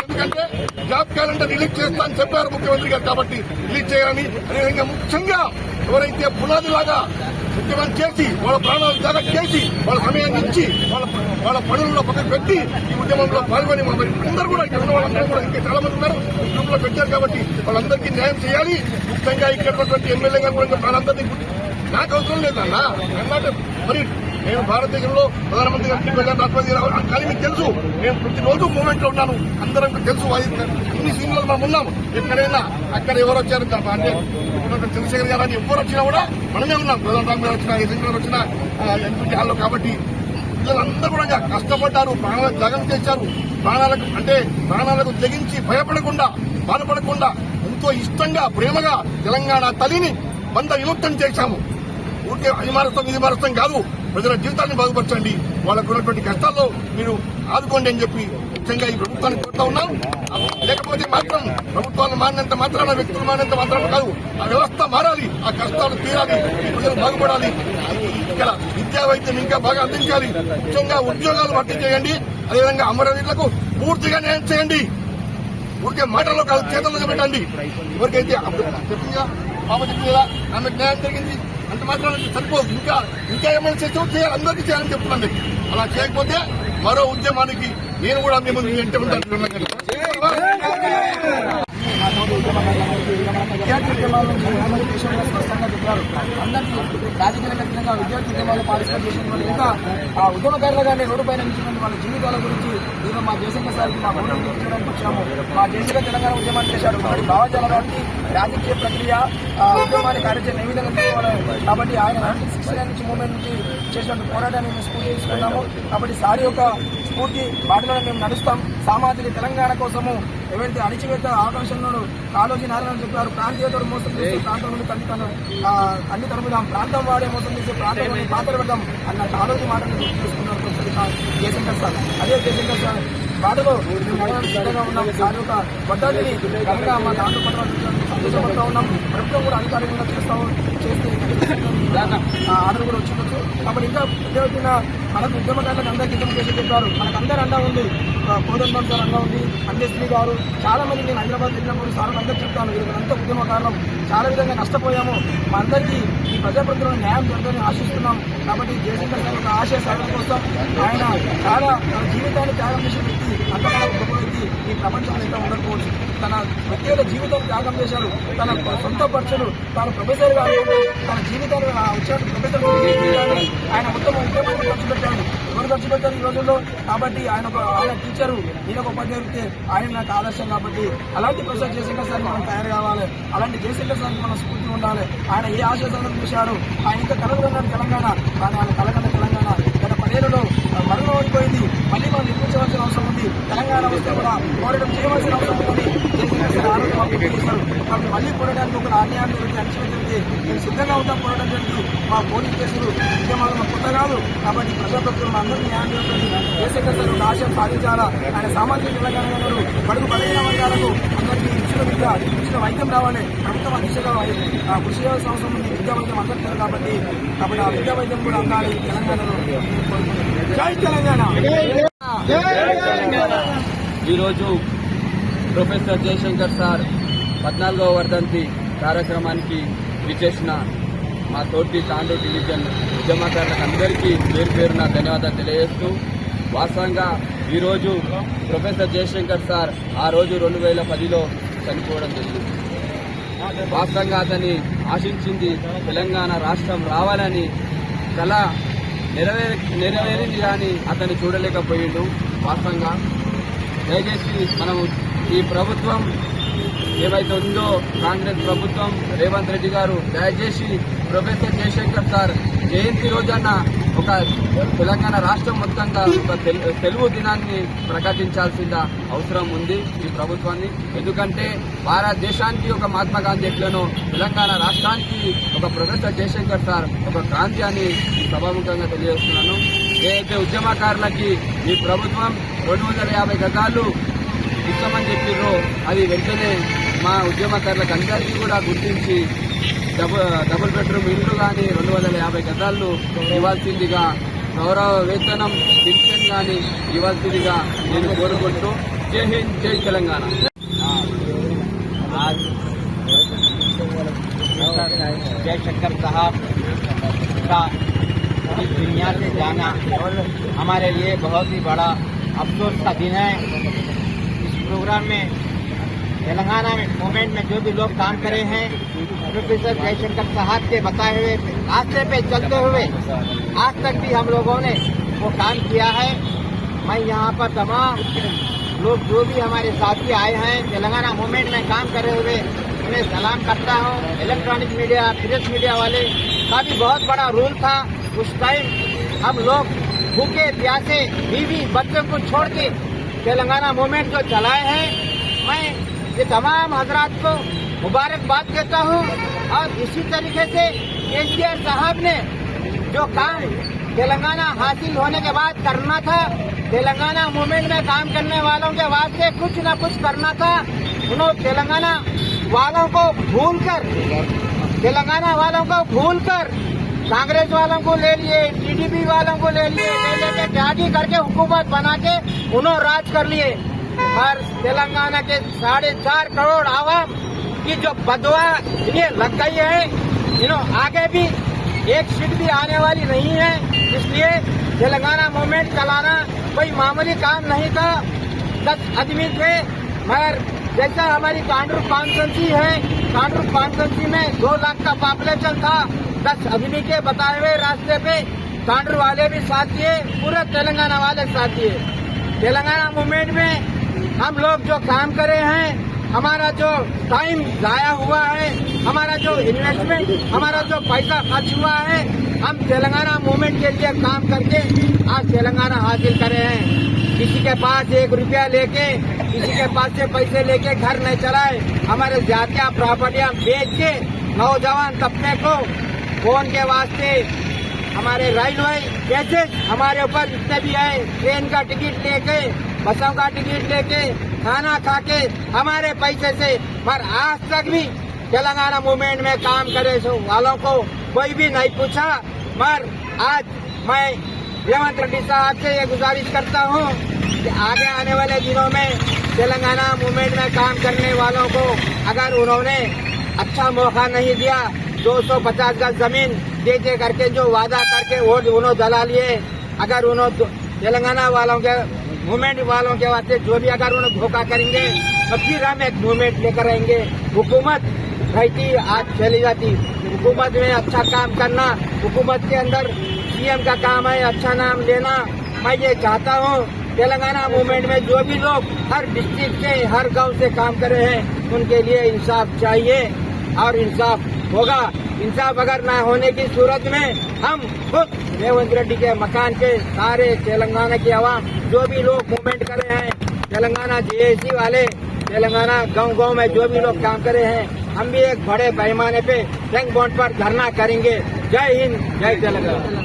ఎందుకంటే జాబ్ క్యాలెండర్ రిలీజ్ చేస్తా అని చెప్పారు ముఖ్యమంత్రి గారు. కాబట్టి రిలీజ్ చేయాలని, అదేవిధంగా ముఖ్యంగా ఎవరైతే పునాదిలాగా ఉద్యమం చేసి వాళ్ళ ప్రాణాలు త్యాగం చేసి వాళ్ళ సమయాన్ని ఇచ్చి వాళ్ళ పనుల్లో పక్కన పెట్టి ఈ ఉద్యమంలో పాల్గొని అందరూ కూడా ఇక్కడ ఉన్న వాళ్ళందరూ కూడా ఇంకా చాలా మంది ఉన్నారు గ్రూప్ లో పెట్టారు. కాబట్టి వాళ్ళందరికీ న్యాయం చేయాలి. ముఖ్యంగా ఇక్కడ ఉన్నటువంటి ఎమ్మెల్యే గారు కూడా వాళ్ళందరినీ నాకు అవసరం లేదన్నా. మరి నేను భారతదేశంలో ప్రధానమంత్రి గారికి వెళ్ళాను, రాష్ట్రపతి గారు, కానీ మీకు తెలుసు నేను ప్రతిరోజు మూవ్మెంట్ లో ఉన్నాను. అందరం తెలుసు. అన్ని సీన్లలో మనం ఉన్నాం. ఎక్కడైనా అక్కడ ఎవరు వచ్చారు అంటే చంద్రశేఖర్ గారు అని ఎవరు వచ్చినా కూడా మనమే ఉన్నాం. ప్రధానమంత్రి గారు వచ్చినా, ఎస్ఎం గారు వచ్చినా ఎంపీ హాల్లో. కాబట్టి పిల్లలందరూ కూడా కష్టపడ్డారు, ప్రాణాలకు త్యాగం చేశారు. ప్రాణాలకు తెగించి భయపడకుండా, బాధపడకుండా ఎంతో ఇష్టంగా, ప్రేమగా తెలంగాణ తల్లిని బంధ విముక్తం చేశాము. ఊరికే అది మారుస్తాం కాదు. ప్రజల జీవితాన్ని బాగుపరచండి, వాళ్ళకు ఉన్నటువంటి కష్టాల్లో మీరు ఆదుకోండి అని చెప్పి ముఖ్యంగా ఈ ప్రభుత్వాన్ని కోరుతా ఉన్నాం. లేకపోతే మాత్రం ప్రభుత్వాలు మారినంత మాత్రాన, వ్యక్తులు మారినంత మాత్రాన కాదు, ఆ వ్యవస్థ మారాలి, ఆ కష్టాలు తీరాలి, ఈ ప్రజలు బాగుపడాలి. ఇక్కడ విద్యా వైద్యం ఇంకా బాగా అందించాలి. ముఖ్యంగా ఉద్యోగాలు భర్తీ చేయండి. అదేవిధంగా అమరవీరులకు పూర్తిగా న్యాయం చేయండి. ఊరికే మాటల్లో కాదు, చేతల్లో పెట్టండి. ఎవరికైతే చెప్పిందిగా పాప చెప్పిందా ఆమెకు న్యాయం జరిగింది అంత మాత్రం సరిపోదు. ఇంకా ఏమైనా చేయాలి, అందరికీ చేయాలని చెప్తున్నాను. అలా చేయకపోతే మరో ఉద్యమానికి నేను కూడా మిమ్మల్ని వెంట ఉంటాను. విద్యార్థి ఉద్యమాల నుంచి దేశంలో స్పష్టంగా చెప్పారు. అందరికీ రాజకీయ వ్యక్తంగా విద్యార్థి ఉద్యమాలు పార్టిసిపేట్ చేసిన వాళ్ళు ఇంకా ఆ ఉద్యమకారులుగానే రోడ్డు పైన నిలిచిన వాళ్ళ జీవితాల గురించి ఈరోజు మా జయశంకర్ సార్కి మా గౌరవం తీర్చడానికి వచ్చాము. మా జయశంకర్ తెలంగాణ ఉద్యమాన్ని చేశారు. మరి భావజాలానికి రాజకీయ ప్రక్రియ ఉద్యమాన్ని కార్యాచరణ ఏ విధంగా తీసుకోవాలి. కాబట్టి ఆయన 1969 నుంచి మూవ్మెంట్ నుంచి చేసినట్టు పోరాటాన్ని మేము స్ఫూర్తి తీసుకున్నాము. కాబట్టి సారి యొక్క స్ఫూర్తి బాటలో మేము నడుస్తాం. సామాజిక తెలంగాణ కోసము ఎవరైతే అణిచివేత ఆకాంక్షలను కాళోజీ నారాయణ చెప్పారు. ప్రాంతీయతను మోసం చేసే ప్రాంతం నుండి అన్ని తరపుదాం, ప్రాంతం వాడే మోసం చేసే ప్రాంతం పాత్ర పెడదాం అన్న కాళోజీ మాటలు తీసుకున్నారు జయశంకర్ సార్. అదే జయశంకర్ సార్ బాటలో సిద్ధంగా ఉన్నాం. సార్ యొక్క పద్ధతిని ఘనంగా మా దాంట్లో సంతోషపడుతూ ఉన్నాం. ప్రభుత్వం కూడా అధికారికంగా చేస్తే ఆర్డర్ కూడా వచ్చిండొచ్చు. కాబట్టి ఇంకా పెద్ద మనకు ఉద్యమకారులకు అందరికీ ఉద్యమం చేసి చెప్పారు. మనకు అందరూ అండా ఉంది. కోదండం సార్ అండా ఉంది, అంజశ్రీ గారు, చాలా మంది నేను హైదరాబాద్ వెళ్ళినప్పుడు సార్ అందరూ చెప్తాను. వీళ్ళంతా ఉద్యమ కారణం చాలా విధంగా నష్టపోయాము. మా అందరికీ ఈ ప్రజాప్రతినిధులను న్యాయం జరగాలని ఆశిస్తున్నాం. కాబట్టి జయశంకర్ సార్ యొక్క ఆశయ సాధన కోసం ఆయన చాలా తన జీవితాన్ని త్యాగం చేసిన వ్యక్తి, అంతకాలం గొప్ప వ్యక్తి ఈ ప్రపంచంలో ఇంకా ఉండకపోవచ్చు. తన వ్యక్తిగత జీవితం త్యాగం చేశారు. తన సొంత ఖర్చులు, తాను ప్రొఫెసర్ గారు తన జీవితాన్ని వచ్చిన ప్రొఫెసర్ ఆయన మొత్తం ఉద్యోగాన్ని ఖర్చు పెట్టాడు. ఎవరు ఖర్చు పెట్టారు ఈ రోజుల్లో? కాబట్టి ఆయన టీచరు, ఈయన ఒక ఉపాధ్యాయుడితే ఆయన నాకు ఆదర్శం. కాబట్టి అలాంటి ప్రొఫెసర్ జయశంకర్ సార్కి మనం తయారు కావాలి. అలాంటి జయశంకర్ సార్కి మనం స్ఫూర్తి ఉండాలి. ఆయన ఏ ఆశయాలను చూశాడు. ఆయన ఇంకా కలగన్నాడు తెలంగాణ, కానీ ఆయన కలగన్న తెలంగాణ గత 10 ఏళ్లలో మరణం ఓడిపోయింది. మళ్ళీ మనం నిర్మించవలసిన అవసరం ఉంది. తెలంగాణ వస్తే కూడా పోరాటం చేయవలసిన అవసరం ఉంది. జయశంకర్ సార్ ఆరోగ్యం చేశారు. కాబట్టి మళ్ళీ పోరాటానికి ఒక అన్యాయాన్ని అణచివేసి మేము సిద్ధంగా ఉంటాం. పోరాటం జరిగి మా పోలీస్ కేసులు ఉద్యమాలు మాకు కొత్త కాదు. కాబట్టి ప్రజాప్రభుత్వం అందరికీ న్యాయం చేస్తుంది. జయశంకర్ సార్ ఒక ఆశయం సాధించాలా. ఆయన సామాజిక తెలంగాణ బడుగు బలైన వర్గాలకు అందరికీ ఉచిత వైద్యం రావాలి. ప్రభుత్వం దిశగా కృషి చేయాల్సిన అవసరం ఉంది. విద్యా వైద్యం అందరికీ కాబట్టి ఆ విద్యా వైద్యం కూడా అందాలి తెలంగాణలో. జై తెలంగాణ. ఈరోజు ప్రొఫెసర్ జయశంకర్ సార్ 14వ వర్ధంతి కార్యక్రమానికి విచ్చేసిన మా తోటి తాండూరు డివిజన్ ఉద్యమకారులకు అందరికీ పేరున ధన్యవాదాలు తెలియజేస్తూ, వాస్తవంగా ఈరోజు ప్రొఫెసర్ జయశంకర్ సార్ ఆ రోజు 2010లో చనిపోవడం జరిగింది. వాస్తవంగా అతన్ని ఆశించింది తెలంగాణ రాష్ట్రం రావాలని కళ నెరవేరింది, కానీ అతన్ని చూడలేకపోయిండు. వాస్తవంగా దయచేసి మనము ఈ ప్రభుత్వం ఏవైతే ఉందో కాంగ్రెస్ ప్రభుత్వం రేవంత్ రెడ్డి గారు దయచేసి ప్రొఫెసర్ జయశంకర్ సార్ జయంతి రోజున ఒక తెలంగాణ రాష్ట్రం మొత్తంగా ఒక తెలుగు దినాన్ని ప్రకటించాల్సిన అవసరం ఉంది ఈ ప్రభుత్వాన్ని. ఎందుకంటే భారతదేశానికి ఒక మహాత్మా గాంధీ ఎట్లనో తెలంగాణ రాష్ట్రానికి ఒక ప్రొఫెసర్ జయశంకర్ సార్ ఒక క్రాంతి అని సభాముఖంగా తెలియజేస్తున్నాను. ఏదైతే ఉద్యమకారులకి ఈ ప్రభుత్వం 250 గజాలు ఇస్తామని చెప్పిర్రో అది వెంటనే మా ఉద్యమకారులకు అందరికీ కూడా గుర్తించి డబుల్ బెడ్రూమ్ ఇల్లు కానీ 250 గజాలు ఇవ్వాల్సిందిగా, గౌరవ వేతనం పెన్షన్ కానీ ఇవ్వాల్సిందిగా నేను కోరుకుంటూ జై హింద్, జై తెలంగాణ. जयशंकर साहब का इस दुनिया से जाना हमारे लिए बहुत ही बड़ा अफसोस का दिन है। इस प्रोग्राम में तेलंगाना में मूवमेंट में जो भी लोग काम करे हैं, प्रोफेसर जयशंकर साहब के बताए हुए रास्ते पे चलते हुए आज तक भी हम लोगों ने वो काम किया है। मैं यहाँ पर तमाम लोग जो भी हमारे साथी आए हैं तेलंगाना मूवमेंट में काम करे हुए उन्हें सलाम करता हूँ। इलेक्ट्रॉनिक मीडिया, प्रेस मीडिया वाले का भी बहुत बड़ा रोल था। उस टाइम हम लोग भूखे प्यासे बीवी बच्चों को छोड़ के तेलंगाना मूवमेंट जो चलाए हैं, मैं ये तमाम हजरात को मुबारकबाद देता हूँ। और इसी तरीके से केसीआर साहब ने जो काम तेलंगाना हासिल होने के बाद करना था, तेलंगाना मूवमेंट में काम करने वालों के वास्ते कुछ न कुछ करना था। उन्होंने तेलंगाना वालों को भूलकर कांग्रेस वालों को ले लिए, टीडीपी वालों को ले लेके त्यागी करके हुकूमत बना के उन्होंने राज कर लिए। और तेलंगाना के 4.5 करोड़ आवाम की जो बदवा इन्हें लग गई है, इन्होंने आगे भी एक सीट भी आने वाली नहीं है। इसलिए तेलंगाना मूवमेंट चलाना कोई मामूली काम नहीं था। 10 आदमी थे, मगर जैसा हमारी कांडूर कॉन्स्टिट्यूंसी है, कांडूर कॉन्स्टिट्यूंसी में 2 लाख का पॉपुलेशन था। 10 आदमी के बताए हुए रास्ते पे कांडूर वाले भी साथ दिए, पूरे तेलंगाना वाले साथ दिए। तेलंगाना मूवमेंट में हम लोग जो काम करे हैं, हमारा जो टाइम जाया हुआ है, हमारा जो इन्वेस्टमेंट, हमारा जो पैसा खर्च हुआ है, हम तेलंगाना मूवमेंट के लिए काम करके आज तेलंगाना हासिल करे हैं। किसी के पास 1 रुपया लेके, किसी के पास से पैसे लेके घर नहीं चलाए। हमारे जातियां प्रॉपर्टियां बेच के नौजवान तबके को फोन के वास्ते हमारे रेलवे पैसे हमारे ऊपर जितने भी है, ट्रेन का टिकट लेके, बसों का टिकट लेके, खाना खा के हमारे पैसे से, पर आज तक भी तेलंगाना मूवमेंट में काम करे वालों को कोई भी नहीं पूछा। मगर आज मैं रेवंत रेड्डी साहब से ये गुजारिश करता हूँ कि आगे आने वाले दिनों में तेलंगाना मूवमेंट में काम करने वालों को अगर उन्होंने अच्छा मौका नहीं दिया, 250 गज जमीन दे करके जो वादा करके वोट उन्होंने जला लिए, अगर उन्होंने तेलंगाना वालों के मूवमेंट वालों के वास्ते जो भी अगर उन्होंने धोखा करेंगे तो फिर हम एक मूवमेंट लेकर आएंगे। हुकूमत रहती आज चली जाती, हुकूमत में अच्छा काम करना, हुकूमत के अंदर सीएम का काम है अच्छा नाम लेना। मैं ये चाहता हूँ तेलंगाना मूवमेंट में जो भी लोग हर डिस्ट्रिक्ट से, हर गांव से काम कर रहे हैं, उनके लिए इंसाफ चाहिए और इंसाफ होगा। इंसाफ अगर ना होने की सूरत में हम खुद रेवंत रेड्डी के मकान पे सारे तेलंगाना की आवाम जो भी लोग मूवमेंट कर रहे हैं, तेलंगाना जेएसी वाले, तेलंगाना गांव-गांव में जो भी लोग काम कर रहे हैं, हम भी एक बड़े पैमाने पे टैंक बॉन्ड पर धरना करेंगे। जय हिंद, जय तेलंगाना।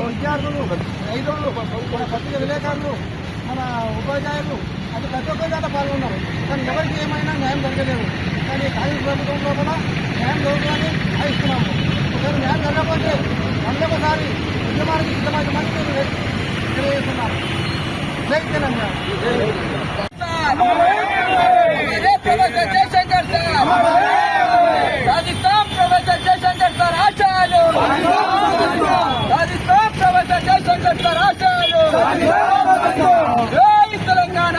విద్యార్థులు, రైతులు, పత్రిక విలేకరులు, మన ఉపాధ్యాయులు అది ప్రతి ఒక్కరి దాకా పాల్గొన్నారు. కానీ ఎవరికి ఏమైనా న్యాయం జరగలేదు. కానీ కాంగ్రెస్ ప్రభుత్వంలో కూడా న్యాయం జరుగుతుందని భావిస్తున్నాము. ఒకవేళ న్యాయం జరగకపోతే మళ్ళొకసారి ఉద్యమానికి సిద్ధమైందని తెలియజేస్తున్నాను. జై తెలంగాణ. ప్రొఫెసర్ జయశంకర్ సార్ రాజస్థాన్, ప్రొఫెసర్ జయశంకర్ సార్ ఆశయాలు రాజస్థాన్, ప్రొఫెసర్ జయశంకర్ సార్ ఆశయాలు. జై తెలంగాణ.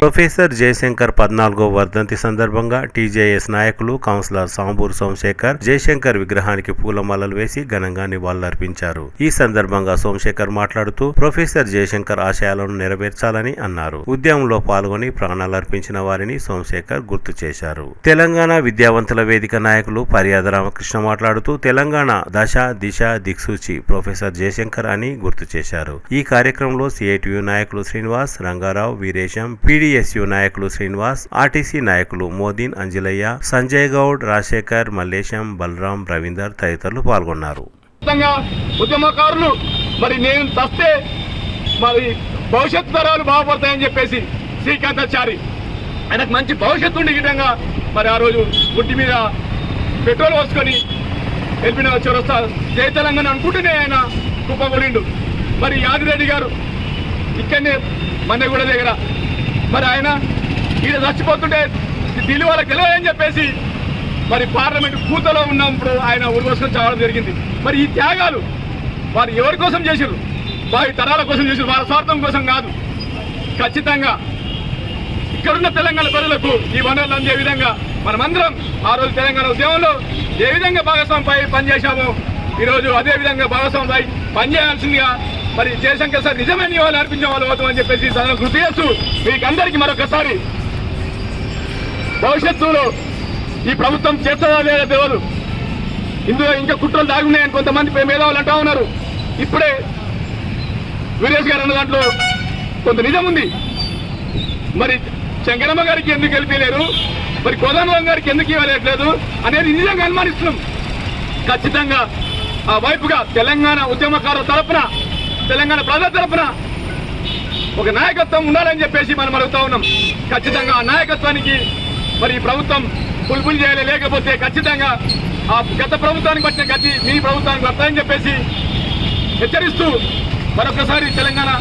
ప్రొఫెసర్ జయశంకర్ 14వ వర్ధంతి సందర్భంగా టీజేఎస్ నాయకులు కౌన్సిలర్ సాంబూర్ సోమశేఖర్ జయశంకర్ విగ్రహానికి పూలమాలలు వేసి ఘనంగా నివాళులర్పించారు. ఈ సందర్భంగా సోమశేఖర్ మాట్లాడుతూ ప్రొఫెసర్ జయశంకర్ ఆశయాలను నెరవేర్చాలని అన్నారు. ఉద్యమంలో పాల్గొని ప్రాణాలర్పించిన వారిని సోమశేఖర్ గుర్తు చేశారు. తెలంగాణ విద్యావంతుల వేదిక నాయకులు పర్యాద రామకృష్ణ మాట్లాడుతూ తెలంగాణ దశ దిశ దిక్సూచి ప్రొఫెసర్ జయశంకర్ అని గుర్తు చేశారు. ఈ కార్యక్రమంలో సిఐటియు నాయకులు శ్రీనివాస్, రంగారావు, వీరేశం, పీడీఎస్యు నాయకులు శ్రీనివాస్, ఆర్టీసీ నాయకులు మోదీన్, అంజలయ్య, సంజయ్ గౌడ్, రాజశేఖర్, మల్లేశం, బలరాం, రవీందర్ తదితరులు పాల్గొన్నారు. ఉద్యమకారులు మరి నేను తస్తే మరి భవిష్యత్తు తరాలు బాగుపడతాయని చెప్పేసి శ్రీకాంతాచారి ఆయనకు మంచి భవిష్యత్తు ఉండే విధంగా మరి ఆ రోజు గుడ్డి మీద పెట్రోల్ పోసుకొని ఎల్పిన చౌరస్తా జై తెలంగాణ అనుకుంటూనే ఆయన కుప్పగొలిండు. మరి యాదిరెడ్డి గారు ఇక్కడనే మన్నెగూడ దగ్గర మరి ఆయన ఈయన చచ్చిపోతుంటే ఢిల్లీ వాళ్ళకి గెలవని చెప్పేసి మరి పార్లమెంట్ కూతలో ఉన్నప్పుడు ఆయన ఉరివోసుకొని చావడం జరిగింది. మరి ఈ త్యాగాలు వారు ఎవరి కోసం చేశారు? వారి తరాల కోసం చేశారు, వారి స్వార్థం కోసం కాదు. ఖచ్చితంగా ఇక్కడున్న తెలంగాణ ప్రజలకు ఈ వనరులు అందే విధంగా మనమందరం ఆ రోజు తెలంగాణ ఉద్యమంలో ఏ విధంగా భాగస్వామిపై పనిచేశామో ఈరోజు అదే విధంగా భాగస్వామిపై పనిచేయాల్సిందిగా మరి జయశంకర్ సార్ నిజమైన నివాళులు అర్పించే వాళ్ళు అవుతామని చెప్పేసి గుర్తు చేస్తూ మీకు అందరికీ మరొకసారి భవిష్యత్తులో ఈ ప్రభుత్వం చేస్తుందా లేదా తెలియదు. ఇందులో ఇంకా కుట్రలు దాగున్నాయని కొంతమంది మేధావులు అంటా ఉన్నారు. ఇప్పుడే వీరేష్ గారు అన్న దాంట్లో కొంత నిజం ఉంది. మరి శంకరమ్మ గారికి ఎందుకు గెలిపలేరు, మరి కోదండరాం గారికి ఎందుకు ఇవ్వలేదు అనేది నిజంగా అనుమానిస్తున్నాం. ఖచ్చితంగా ఆ వైపుగా తెలంగాణ ఉద్యమకారుల తరపున, తెలంగాణ ప్రజల తరపున ఒక నాయకత్వం ఉండాలని చెప్పేసి మనం అడుగుతా ఉన్నాం. ఖచ్చితంగా ఆ నాయకత్వానికి మరి ప్రభుత్వం పుల్పులు చేయాలి, లేకపోతే ఖచ్చితంగా ఆ గత ప్రభుత్వానికి పట్టిన గతి మీ ప్రభుత్వానికి వస్తాయని చెప్పేసి హెచ్చరిస్తూ మరొకసారి తెలంగాణ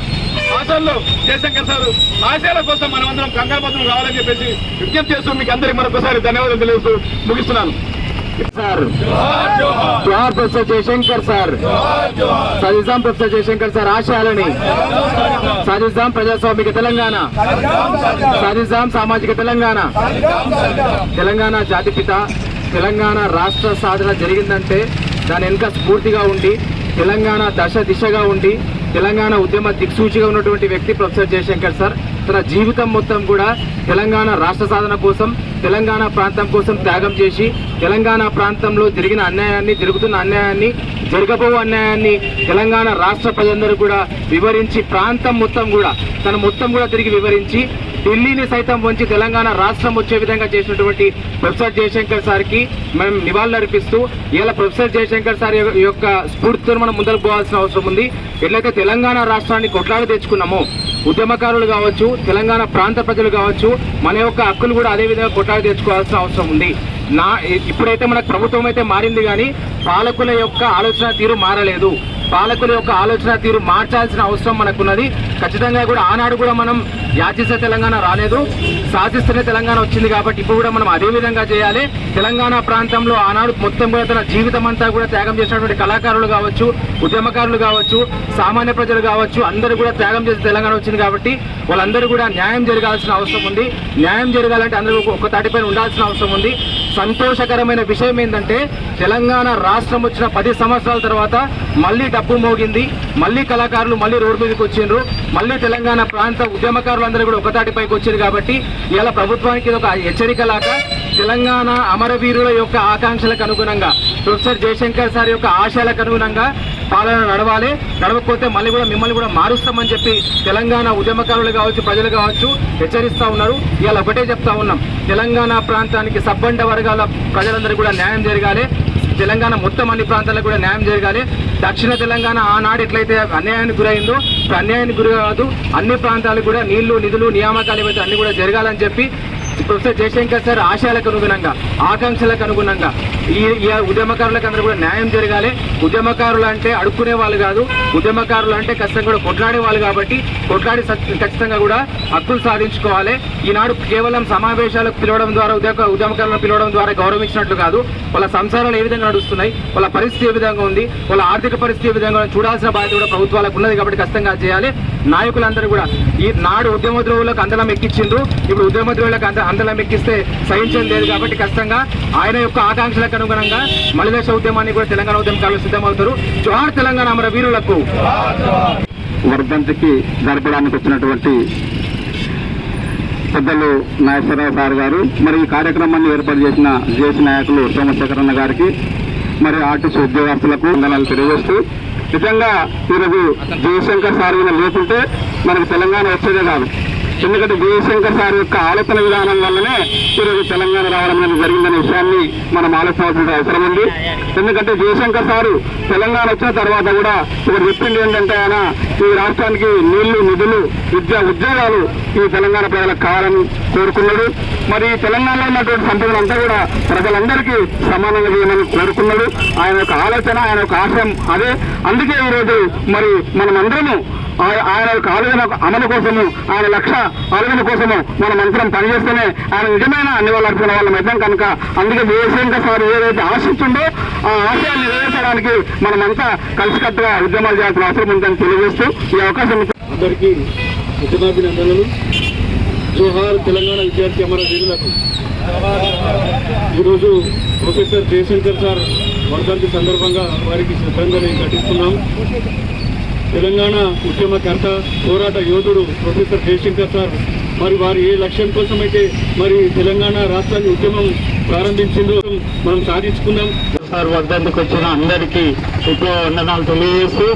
ఆశల్లో జయశంకర్ సార్ ఆశయాల కోసం మనమందరం కంగారుపత్రం కావాలని చెప్పేసి విజ్ఞప్తి చేస్తూ మీకు అందరికీ మరొకసారి ధన్యవాదాలు తెలియజేస్తూ ముగిస్తున్నాను. సార్ జోహార్ ప్రొఫెసర్ జయశంకర్ సార్, సాధిద్దాం ప్రొఫెసర్ జయశంకర్ సార్ ఆశయాలని, సాధిద్దాం ప్రజాస్వామిక తెలంగాణ, సాధిద్దాం సామాజిక తెలంగాణ. తెలంగాణ జాతిపిత, తెలంగాణ రాష్ట్ర సాధన జరిగిందంటే దాని వెనుక స్ఫూర్తిగా ఉండి, తెలంగాణ దశ దిశగా ఉండి, తెలంగాణ ఉద్యమ దిక్సూచిగా ఉన్నటువంటి వ్యక్తి ప్రొఫెసర్ జయశంకర్ సార్. తన జీవితం మొత్తం కూడా తెలంగాణ రాష్ట్ర సాధన కోసం, తెలంగాణ ప్రాంతం కోసం త్యాగం చేసి, తెలంగాణ ప్రాంతంలో జరిగిన అన్యాయాన్ని, జరుగుతున్న అన్యాయాన్ని, జరగబో అన్యాయాన్ని తెలంగాణ రాష్ట్ర ప్రజలందరూ కూడా వివరించి, ప్రాంతం మొత్తం కూడా తన మొత్తం కూడా తిరిగి వివరించి, ఢిల్లీని సైతం వంచి తెలంగాణ రాష్ట్రం వచ్చే విధంగా చేసినటువంటి ప్రొఫెసర్ జయశంకర్ సార్కి మనం నివాళులర్పిస్తూ ఇలా ప్రొఫెసర్ జయశంకర్ సార్ యొక్క స్ఫూర్తితో మనం ముందరకు పోవాల్సిన అవసరం ఉంది. ఎట్లయితే తెలంగాణ రాష్ట్రాన్ని కొట్లాడి తెచ్చుకున్నామో, ఉద్యమకారులు కావచ్చు, తెలంగాణ ప్రాంత ప్రజలు కావచ్చు, మన యొక్క హక్కులు కూడా అదే విధంగా కొట్లాడి తెచ్చుకోవాల్సిన అవసరం ఉంది. ఇప్పుడైతే మనకు ప్రభుత్వం అయితే మారింది, కానీ పాలకుల యొక్క ఆలోచన తీరు మారలేదు. పాలకుల యొక్క ఆలోచన తీరు మార్చాల్సిన అవసరం మనకున్నది. ఖచ్చితంగా కూడా ఆనాడు కూడా మనం యాచిస్తే తెలంగాణ రాలేదు, సాధిస్తేనే తెలంగాణ వచ్చింది. కాబట్టి ఇప్పుడు కూడా మనం అదే విధంగా చేయాలి. తెలంగాణ ప్రాంతంలో ఆనాడు మొత్తం కూడా తన జీవితం అంతా కూడా త్యాగం చేసినటువంటి కళాకారులు కావచ్చు, ఉద్యమకారులు కావచ్చు, సామాన్య ప్రజలు కావచ్చు, అందరూ కూడా త్యాగం చేసి తెలంగాణ వచ్చింది. కాబట్టి వాళ్ళందరూ కూడా న్యాయం జరగాల్సిన అవసరం ఉంది. న్యాయం జరగాలంటే అందరూ ఒక తాటిపైన ఉండాల్సిన అవసరం ఉంది. సంతోషకరమైన విషయం ఏంటంటే తెలంగాణ రాష్ట్రం వచ్చిన 10 సంవత్సరాల తర్వాత మళ్ళీ డబ్బు మోగింది, మళ్ళీ కళాకారులు మళ్ళీ రోడ్డు మీదకి వచ్చిండ్రు, మళ్ళీ తెలంగాణ ప్రాంత ఉద్యమకారులు అందరూ కూడా ఒక తాటిపైకి వచ్చారు. కాబట్టి ఇలా ప్రభుత్వానికి ఇది ఒక హెచ్చరికలాగా తెలంగాణ అమరవీరుల యొక్క ఆకాంక్షలకు అనుగుణంగా, ప్రొఫెసర్ జయశంకర్ సార్ యొక్క ఆశయాలకు అనుగుణంగా పాలన నడవాలి. నడవకపోతే మళ్ళీ కూడా మిమ్మల్ని కూడా మారుస్తామని చెప్పి తెలంగాణ ఉద్యమకారులు కావచ్చు, ప్రజలు కావచ్చు హెచ్చరిస్తూ ఉన్నారు. ఇవాళ ఒకటే చెప్తా ఉన్నాం, తెలంగాణ ప్రాంతానికి సబ్బండ వర్గాల ప్రజలందరూ కూడా న్యాయం జరగాలి. తెలంగాణ మొత్తం అన్ని ప్రాంతాలకు కూడా న్యాయం జరగాలి. దక్షిణ తెలంగాణ ఆనాడు ఎట్లయితే అన్యాయానికి గురైందో ఇప్పుడు అన్యాయానికి గురి కాదు, అన్ని ప్రాంతాలకు కూడా నీళ్లు, నిధులు, నియామకాలు ఏవైతే అన్ని కూడా జరగాలని చెప్పి ప్రొఫెసర్ జయశంకర్ సార్ ఆశయాలకు అనుగుణంగా, ఆకాంక్షలకు అనుగుణంగా ఈ ఉద్యమకారులకు అందరూ కూడా న్యాయం జరగాలి. ఉద్యమకారులు అంటే అడుక్కునే వాళ్ళు కాదు, ఉద్యమకారులు అంటే ఖచ్చితంగా కూడా కొట్లాడే వాళ్ళు కాబట్టి కొట్లాడి ఖచ్చితంగా కూడా హక్కులు సాధించుకోవాలి. ఈనాడు కేవలం సమావేశాలకు పిలవడం ద్వారా ఉద్యమకారులను పిలవడం ద్వారా గౌరవించినట్లు కాదు, వాళ్ళ సంసారాలు ఏ విధంగా నడుస్తున్నాయి, వాళ్ళ పరిస్థితి ఏ విధంగా ఉంది, వాళ్ళ ఆర్థిక పరిస్థితి ఏ విధంగా చూడాల్సిన బాధ్యత కూడా ప్రభుత్వాలకు ఉన్నది కాబట్టి ఖచ్చితంగా చేయాలి. నాయకులందరూ కూడా ఈ నాడు ఉద్యమ ద్రోవులకు అందలం ఎక్కించిండ్రు, ఇప్పుడు ఉద్యమ ద్రోవులకు అందలం ఎక్కిస్తే సహించడం లేదు కాబట్టి ఖచ్చితంగా ఆయన యొక్క ఆకాంక్షలకు అనుగుణంగా మలిదశ ఉద్యమాన్ని కూడా తెలంగాణ ఉద్యమకారులు సిద్ధమవుతారు. జోహార్ తెలంగాణ అమర వీరులకు. వర్ధంతికి జరపడానికి వచ్చినటువంటి పెద్దలు నాగేశ్వరరావు సార్ గారు, మరి ఈ కార్యక్రమాన్ని ఏర్పాటు చేసిన జేసీ నాయకులు సోమశేఖరన్న గారికి, మరి ఆర్టీసీ ఉద్యోగస్తులకు వందనాలు తెలియజేస్తూ, నిజంగా ఈరోజు జయశంకర్ సార్ లేకుంటే మనకు తెలంగాణ వచ్చేదే కాదు. ఎందుకంటే జయశంకర్ సార్ యొక్క ఆలోచన విధానం వల్లనే ఈరోజు తెలంగాణ రావడం అనేది జరిగిందనే విషయాన్ని మనం ఆలోచించాల్సిన అవసరం ఉంది. ఎందుకంటే జయశంకర్ సారు తెలంగాణ వచ్చిన తర్వాత కూడా ఇక్కడ చెప్పింది ఏంటంటే, ఆయన ఈ రాష్ట్రానికి నీళ్లు, నిధులు, విద్య, ఉద్యోగాలు ఈ తెలంగాణ ప్రజలకు కావాలని కోరుకున్నాడు. మరి తెలంగాణలో ఉన్నటువంటి సంపదలంతా కూడా ప్రజలందరికీ సమానంగా చేయమని కోరుకున్నాడు. ఆయన యొక్క ఆలోచన, ఆయన యొక్క ఆశయం అదే. అందుకే ఈరోజు మరి మనమందరము ఆయన యొక్క ఆలోచన అమలు కోసము, ఆయన లక్ష్య ఆలోచన కోసము మనం అందరం పనిచేస్తేనే ఆయన నిజమైన నివాళులర్పిన వాళ్ళం అవుతాం. కనుక అందుకే జయశంకర్ సార్ ఏదైతే ఆశిస్తుండో ఆ ఆశయాన్ని నెరవేర్చడానికి మనమంతా కలిసికట్టుగా ఉద్యమాలు చేయాల్సిన అవసరం ఉందని తెలియజేస్తూ ఈ అవకాశం అందరికీ ఉద్యమాభినందనలు. జోహార్ తెలంగాణ విద్యార్థి అమర వీరులకు. ఈరోజు ప్రొఫెసర్ జయశంకర్ సార్ వర్ధంతి సందర్భంగా వారికి శ్రద్ధాంజలి ఘటిస్తున్నాం. తెలంగాణ ఉద్యమకర్త, పోరాట యోధుడు ప్రొఫెసర్ జయశంకర్ సార్ మరి వారు ఏ లక్ష్యం కోసమైతే మరి తెలంగాణ రాష్ట్రాన్ని ఉద్యమం ప్రారంభించిందో మనం సాధించుకున్నాం. సార్ వర్ధంతికి వచ్చిన అందరికీ ఎక్కువ వందనాలు తెలియజేస్తూ,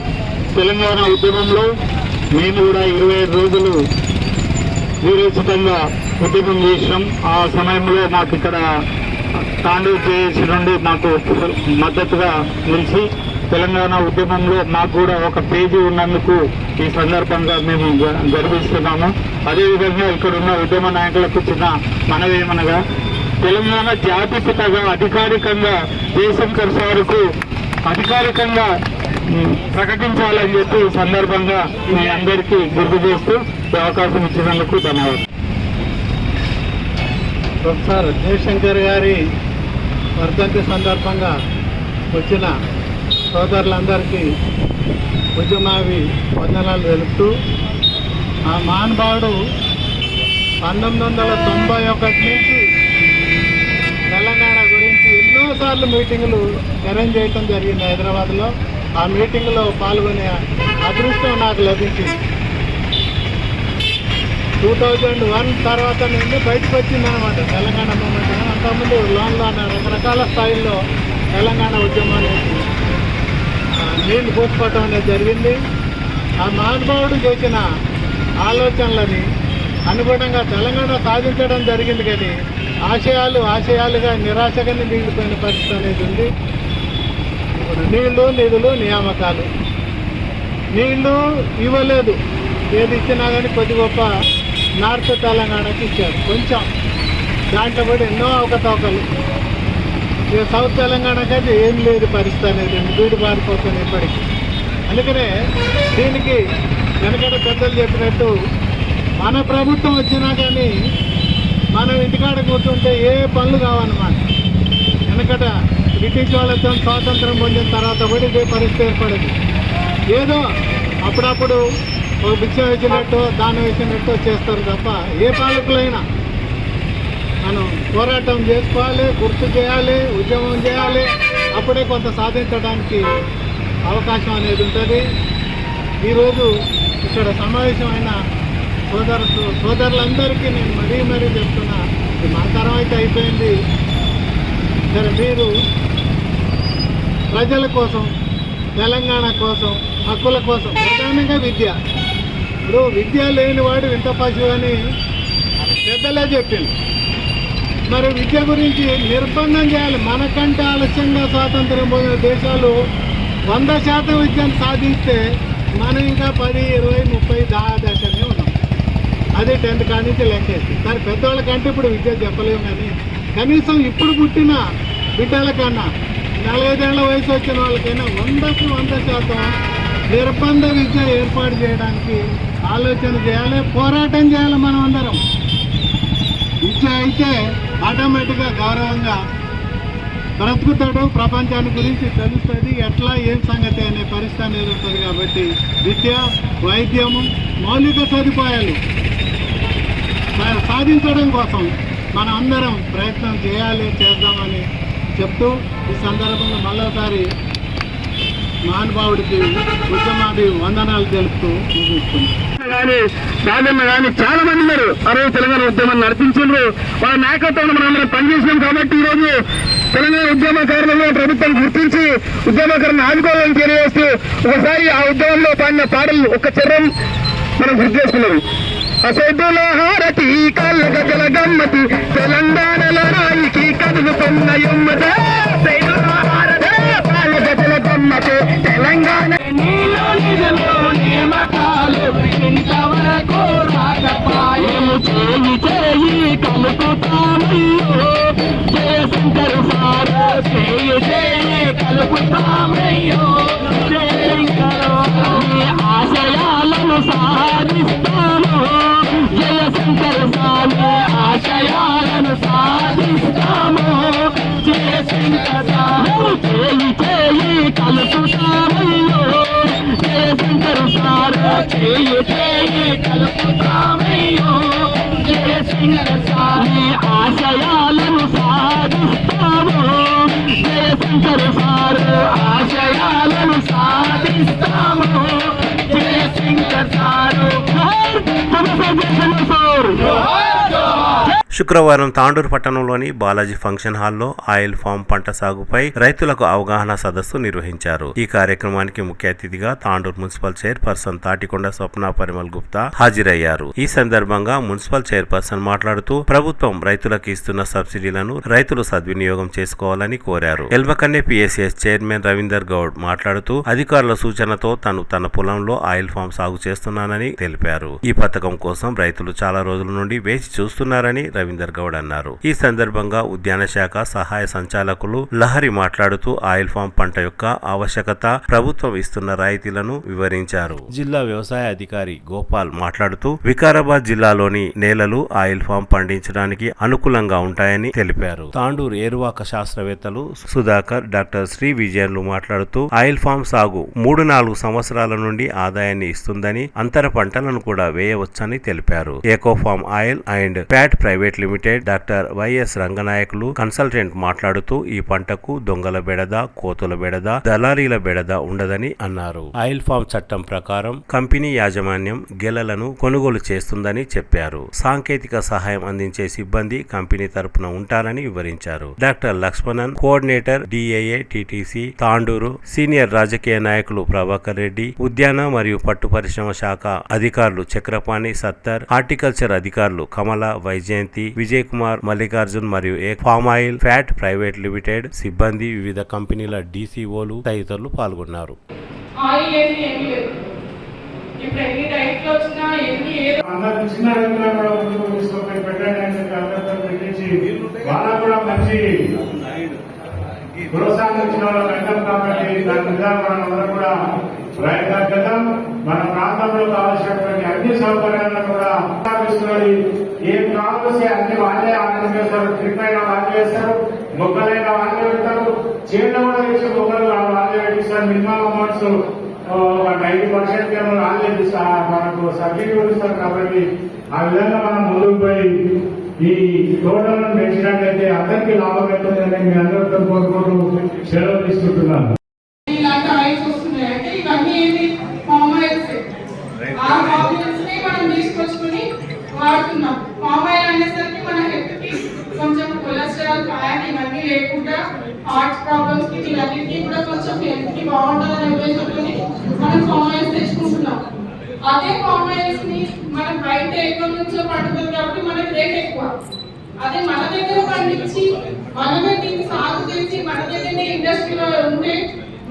తెలంగాణ ఉద్యమంలో మేము కూడా 25 రోజులు వీరోచితంగా ఉద్యమం చేసినాం. ఆ సమయంలో మాకు ఇక్కడ తాండూరు చేసి నుండి మాకు మద్దతుగా నిలిచి తెలంగాణ ఉద్యమంలో మాకు కూడా ఒక పేజీ ఉన్నందుకు ఈ సందర్భంగా మేము గర్విస్తున్నాము. అదేవిధంగా ఇక్కడ ఉన్న ఉద్యమ నాయకులకు చిన్న మనవేమనగా, తెలంగాణ జాతిపితగా అధికారికంగా జయశంకర్ సార్కు అధికారికంగా ప్రకటించాలని చెప్పి ఈ సందర్భంగా మీ అందరికీ గుర్తు చేస్తూ ఈ అవకాశం ఇచ్చినందుకు ధన్యవాదాలు. ప్రొఫెసర్ జయశంకర్ గారి వర్ధంతి సందర్భంగా వచ్చిన సోదరులందరికీ ఉద్యమావి వందనాలు తెలుపుతూ, ఆ మహానుభావుడు 1991 నుంచి తెలంగాణ గురించి ఎన్నోసార్లు మీటింగులు అరేంజ్ చేయటం జరిగింది హైదరాబాద్లో. ఆ మీటింగ్లో పాల్గొనే అదృష్టం నాకు లభించింది. 2001 తర్వాత నుండి బయటకు వచ్చిందనమాట తెలంగాణ మూమెంట్. అంతకుముందు లోన్లో రకరకాల స్థాయిల్లో తెలంగాణ ఉద్యమాన్ని నీళ్లు పోసుకోవటం అనేది జరిగింది. ఆ మహానుభావుడు చేసిన ఆలోచనలని అనుగుణంగా తెలంగాణ సాధించడం జరిగింది. కానీ ఆశయాలుగా నిరాశగానే మిగిలిపోయిన పరిస్థితి అనేది ఉంది. ఇప్పుడు నీళ్లు, నిధులు, నియామకాలు. నీళ్లు ఇవ్వలేదు, ఏది ఇచ్చినా కానీ కొద్ది గొప్ప నార్త్ తెలంగాణకి ఇచ్చారు కొంచెం, దాంట్లో కూడా ఎన్నో అవకతవకలు. ఇక సౌత్ తెలంగాణకి అయితే ఏం లేదు పరిస్థితి అనేది, బీడు పారిపోతుంది ఇప్పటికీ. అందుకనే దీనికి వెనకడ పెద్దలు చెప్పినట్టు మన ప్రభుత్వం వచ్చినా కానీ మనం ఇంటికాడ కూర్చుంటే ఏ పనులు కావన్నమాట. వెనకట బ్రిటిష్ వాళ్ళతో స్వాతంత్రం పొందిన తర్వాత కూడా ఇదే పరిస్థితి ఏర్పడింది. ఏదో అప్పుడప్పుడు ఒక భిక్ష వేసినట్టు, దానం వేసినట్టు చేస్తారు తప్ప ఏ పాలకులైనా మనం పోరాటం చేసుకోవాలి, గుర్తు చేయాలి, ఉద్యమం చేయాలి. అప్పుడే కొంత సాధించడానికి అవకాశం అనేది ఉంటుంది. ఈరోజు ఇక్కడ సమావేశమైన సోదరులందరికీ నేను మరీ చెప్తున్నా, మా తరం అయితే అయిపోయింది. సరే, మీరు ప్రజల కోసం, తెలంగాణ కోసం, హక్కుల కోసం, ప్రధానంగా విద్య. ఇప్పుడు విద్య లేనివాడు వింత పశువు అని పెద్దలే చెప్పింది. మరి విద్య గురించి నిర్బంధం చేయాలి. మనకంటే ఆలస్యంగా స్వాతంత్ర్యం పొందిన దేశాలు 100% విద్యను సాధిస్తే మనం ఇంకా 10, 20, 30 దశనే ఉన్నాం. అది 10th కాడి నుంచి లెక్కేసి. కానీ పెద్దవాళ్ళకంటే ఇప్పుడు విద్య చెప్పలేము. కానీ కనీసం ఇప్పుడు పుట్టిన బిడ్డల కన్నా 45 ఏళ్ల వయసు వచ్చిన వాళ్ళకైనా 100% నిర్బంధ విద్య ఏర్పాటు చేయడానికి ఆలోచన చేయాలి, పోరాటం చేయాలి. మనం అందరం విద్య అయితే ఆటోమేటిక్గా గౌరవంగా బ్రతుకుతాడు, ప్రపంచాన్ని గురించి తెలుస్తుంది, ఎట్లా ఏం సంగతి అనే పరిస్థితి ఎదురుతుంది. కాబట్టి విద్య, వైద్యము, మౌలిక సదుపాయాలు సాధించడం కోసం మనం అందరం ప్రయత్నం చేద్దామని చెప్తూ ఈ సందర్భంగా మళ్ళొకసారి మహానుభావుడికి ఉద్యమాది వందనాలు తెలుపుతూ ముగిస్తున్నాం. కానీ చాలా మంది ఉన్నారు ఆ రోజు తెలంగాణ ఉద్యమాన్ని నడిపించారు. వాళ్ళ నాయకత్వంలో మనం అందరం పనిచేసినాం. కాబట్టి ఈరోజు తెలంగాణ ఉద్యమకారులను ప్రభుత్వం గుర్తించి ఉద్యమకారులను ఆదుకోవాలని తెలియజేస్తూ ఒకసారి ఆ ఉద్యమంలో పాడిన పాటలు ఒక చర్యం మనం గుర్తు చేసుకున్నాం. అసదుల హారతి కళ్ళ గజల గమ్మతి తెలంగాణలో రాయికి కదులుతున్న యుమ్మత గజల గమ్మతి తెలంగాణ ఇంతవరకు రాకపోయేము చేయి చేయి కలుపుతామయ్యో జయశంకర్ సార్ చేయి చేయి కలుపుతామయ్యో జయశంకర్ ఆశయాలను సాధిస్తాము జయశంకర్ స్వామి ఆశయాలను సాధిస్తాము జయశంకర్ సార్ చేయి చేయి కలుపుతామయ్యో జయశంకర్ సార్ చేయి చేయి కలుపుతామయ్యో జయశంకర్ స్వామి ఆశయాలను సాధిస్తాము జయశంకర్ సార్ ఆశయాలను సాధిస్తాము జయశంకర్ సార్ శుక్రవారం తాండూరు పట్టణంలోని బాలాజీ ఫంక్షన్ హాల్లో ఆయిల్ ఫామ్ పంట సాగుపై రైతులకు అవగాహన సదస్సు నిర్వహించారు. ఈ కార్యక్రమానికి ముఖ్య అతిథిగా తాండూరు మున్సిపల్ చైర్పర్సన్ తాటికొండ స్వప్న పరిమల్ గుప్తా హాజరయ్యారు. ఈ సందర్భంగా మున్సిపల్ చైర్పర్సన్ మాట్లాడుతూ ప్రభుత్వం రైతులకు ఇస్తున్న సబ్సిడీలను రైతులు సద్వినియోగం చేసుకోవాలని కోరారు. ఎల్బకన్నే పిఎస్ఎస్ చైర్మన్ రవీందర్ గౌడ్ మాట్లాడుతూ అధికారుల సూచనతో తన పొలంలో ఆయిల్ ఫామ్ సాగు చేస్తున్నానని తెలిపారు. ఈ పథకం కోసం రైతులు చాలా రోజుల నుండి వేచి చూస్తున్నారని రవీందర్ గౌడ్ అన్నారు. ఈ సందర్భంగా ఉద్యాన శాఖ సహాయ సంచాలకులు లహరి మాట్లాడుతూ ఆయిల్ ఫామ్ పంట యొక్క ఆవశ్యకత, ప్రభుత్వం ఇస్తున్న రాయితీలను వివరించారు. జిల్లా వ్యవసాయ అధికారి గోపాల్ మాట్లాడుతూ వికారాబాద్ జిల్లాలోని నేలలు ఆయిల్ ఫామ్ పండించడానికి అనుకూలంగా ఉంటాయని తెలిపారు. తాండూరు ఏరువాక శాస్త్రవేత్తలు సుధాకర్, డాక్టర్ శ్రీ విజయన్లు మాట్లాడుతూ ఆయిల్ ఫామ్ సాగు 3-4 సంవత్సరాల నుండి ఆదాయాన్ని ఇస్తుందని, అంతర పంటలను కూడా వేయవచ్చని తెలిపారు. Ecofarm oil and fat private limited doctor Y S Ranganayakulu consultant మాట్లాడుతూ ఈ పంటకు దొంగల బెడద, కోతుల బెడద, దళారీల బెడద ఉండదని అన్నారు. ఆయిల్ ఫామ్ చట్టం ప్రకారం కంపెనీ యాజమాన్యం గెలలను కొనుగోలు చేస్తుందని చెప్పారు. సాంకేతిక సహాయం అందించే సిబ్బంది కంపెనీ తరపున ఉంటారని వివరించారు. Doctor Lakshmanan, coordinator D A A T T C Tandur, senior రాజకీయ నాయకులు ప్రభాకర్ రెడ్డి, ఉద్యాన మరియు పట్టు పరిశ్రమ శాఖ అధికారులు చక్రపాణి, సత్తర్, హార్టికల్చర్ అధికారులు కమల, వైజయంతి, విజయ్ కుమార్, మల్లికార్జున్ మరియు palm oil fat private limited సిబ్బంది, వివిధ కంపెనీల డీసీఓలు తదితరులు పాల్గొన్నారు. మన ప్రాంతంలో కావాల్సినటువంటి అన్ని సౌకర్యాలను కూడా ఏం కావాల్సి అన్ని వాళ్ళే ఆనందం చేస్తారు. ట్రిప్ అయినా వాళ్ళే వేస్తారు, మొక్కలైనా వాళ్ళే పెడతారు, చేళ్ళ కూడా వేసి మొక్కలు వాళ్ళే పెట్టిస్తారు. మినిమం అమౌంట్స్ 90% వాళ్ళే మనకు సబ్సిడీ ఇస్తారు. కాబట్టి ఆ విధంగా మనం ముందుకు పోయి ఈ తోటలను పెంచినట్లయితే అందరికీ లాభం అవుతుందని మీ అందరితో కోరుకుంటూ సెలవు తీసుకుంటున్నాను. వాడుతున్నాం. పామ్ ఆయిల్ అనేసరికి మన హెల్త్ కి కొంచెం కొలెస్ట్రాల్, ఫ్యాట్ ఇవన్నీ లేకుండా హార్ట్ ప్రాబ్లమ్స్ కి వీటన్నిటికీ కూడా కొంచెం హెల్త్ కి బాగుంటుందని ఉద్దేశంతోని మనం పామ్ ఆయిల్స్ తెచ్చుకుంటున్నాం. అదే పామ్ ఆయిల్స్ ని మనం బయట ఎక్కడి నుంచో పడుతుంది కాబట్టి మనకి రేట్ ఎక్కువ. అదే మన దగ్గర పండించి మనమే దీన్ని సాగు చేసి మన దగ్గరనే ఇండస్ట్రీలో ఉంటే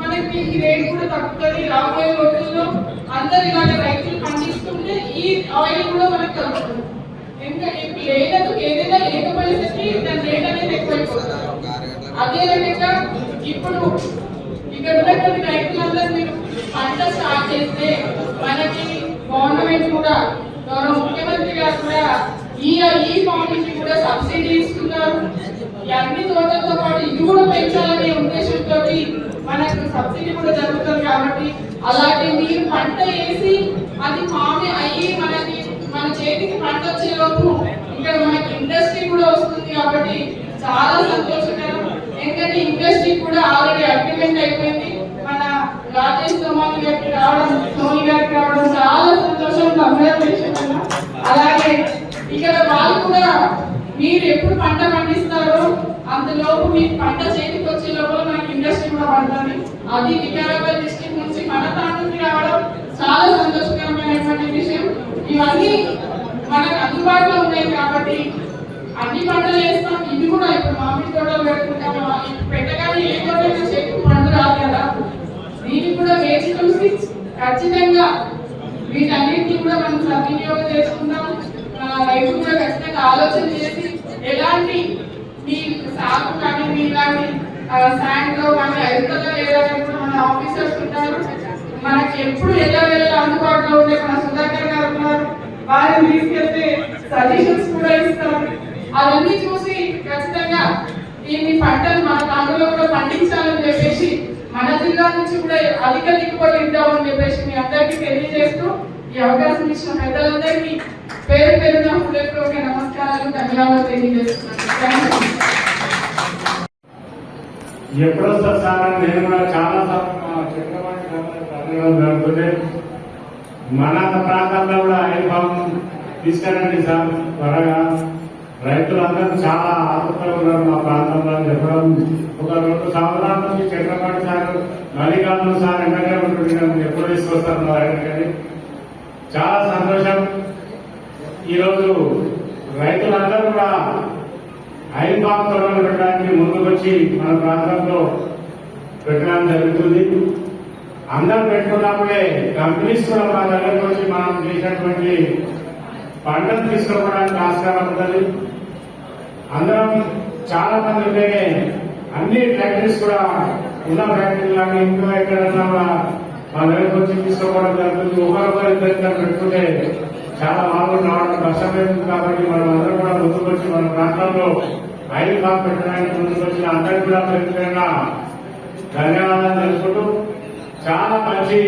మనకి ఈ రేట్ కూడా తగ్గుతుంది. రాబోయే రోజుల్లో అందరు ఇలాంటి రైతులు పండిస్తుంటే ఈ ఆయిల్ కూడా మనకు తగ్గుతుంది. ఎందుకంటే ఇప్పుడు ఏదైనా లేకపోయేసరికి దాని రేట్ అనేది ఎక్కువైపోతుంది. అదే రకంగా ఇప్పుడు ఇక్కడ ఉన్నటువంటి రైతులందరూ మీరు పంట స్టార్ట్ చేస్తే మనకి గవర్నమెంట్ కూడా గౌరవ ముఖ్యమంత్రి గారు కూడా ఈ ఫార్మింగ్ కూడా సబ్సిడీ ఇస్తున్నారు. ఈ అన్ని తోటలతో పాటు ఇది కూడా పెంచాలనే ఉద్దేశంతో మనకు సబ్సిడీ కూడా జరుగుతుంది. కాబట్టి అలాగే మీరు పంట వేసి అది ఫామ్ అయ్యి మన చేతికి పంట వచ్చేలోపు ఇక్కడ మనకి ఇండస్ట్రీ కూడా వస్తుంది. కాబట్టి చాలా సంతోషకరం. ఎందుకంటే ఇండస్ట్రీ కూడా ఆల్రెడీ అగ్రిమెంట్ అయిపోయింది. మన రాజేష్ సోమాని గారికి రావడం చాలా సంతోషం. కంగ్రాచులేషన్. అలాగే ఇక్కడ వాళ్ళు కూడా మీరు ఎప్పుడు పంట పండిస్తారో అంతలోపు మీకు పంట చేతికి వచ్చే లోపల మనకి ఇండస్ట్రీ కూడా పడుతుంది. అది వికారాబాద్ డిస్ట్రిక్ట్ నుంచి మన తాండూరుకి రావడం చాలా సంతోషకరమైనటువంటి విషయం. ఇవన్నీ మనకు అందుబాటులో ఉన్నాయి కాబట్టి అన్ని పంటలు వేస్తాం. ఇది కూడా ఇప్పుడు మామిడి తోటలు పెట్టుకుంటాము. పెట్టగానే ఏ తోటైనా చేతికి పండు రాదు కదా. దీన్ని కూడా వేచి చూసి ఖచ్చితంగా వీటన్నిటిని కూడా మనం సద్వినియోగం చేసుకుంటాం. రైతు కూడా ఖచ్చితంగా ఆలోచన చేసి ఎలాంటి మీ సాగు కానీ మీ ఇలాంటి శాండ్ లో కానీ అధికంగా లేదని కూడా మన ఆఫీసర్స్ ఉంటారు. మనకి ఎప్పుడు ఎలా అందుబాటులో ఉండే మన సుధాకర్ గారు ఉన్నారు. వారిని తీసుకెళ్తే సజెషన్స్ కూడా ఇస్తారు. అవన్నీ చూసి ఖచ్చితంగా దీన్ని పంటలు మన తాండూరులో కూడా పండించాలని చెప్పేసి మన జిల్లా నుంచి కూడా అధిక దిగుబడి ఇద్దామని చెప్పేసి మీ అందరికీ తెలియజేస్తూ ఈ అవకాశం ఇచ్చిన పెద్దలందరికీ పేరు పేరున హృదయపూర్వక నమస్కారాలు, ధన్యవాదాలు తెలియజేస్తున్నాను. ఎప్పుడో సార్ నేను కూడా చాలా జరుగుతుంటే మన ప్రాంతంలో కూడా ఐఫామ్ తీసుకురండి సార్ త్వరగా. రైతులందరూ చాలా ఆసక్తిగా ఉన్నారు మా ప్రాంతంలో చెప్పడం. ఒక 2 సంవత్సరాల నుంచి చక్రపాటి సార్ మల్లికార్జున సార్ వెంటనే ఉంటుంది ఎప్పుడు తీసుకొస్తారు మా దగ్గరికి. చాలా సంతోషం. ఈరోజు రైతులందరూ కూడా ఐఫామ్ తోటలు పెట్టడానికి ముందుకొచ్చి మన ప్రాంతంలో పెట్టడం జరుగుతుంది. అందరూ పెట్టుకున్నప్పుడే కంపెనీస్ కూడా మన దగ్గరకు వచ్చి మనం చేసినటువంటి పంటను తీసుకోవడానికి ఆస్కారం ఉంటుంది. అందరం చాలా మంది ఉంటేనే అన్ని ఫ్యాక్టరీస్ కూడా ఉన్న ఫ్యాక్టరీలు కానీ ఇంకా ఎక్కడన్నా కూడా మన దగ్గరకు వచ్చి తీసుకోవడం జరుగుతుంది. ఒకరొకరు ఇద్దరు పెట్టుకుంటే చాలా మార్పులు రావడం కష్టమైంది. కాబట్టి మనం అందరం కూడా ముందుకొచ్చి మన ప్రాంతంలో ఐఫామ్ పెట్టడానికి ముందుకొచ్చిన అందరికీ కూడా ప్రత్యేకంగా ధన్యవాదాలు తెలుసుకుంటూ చాలా మంచి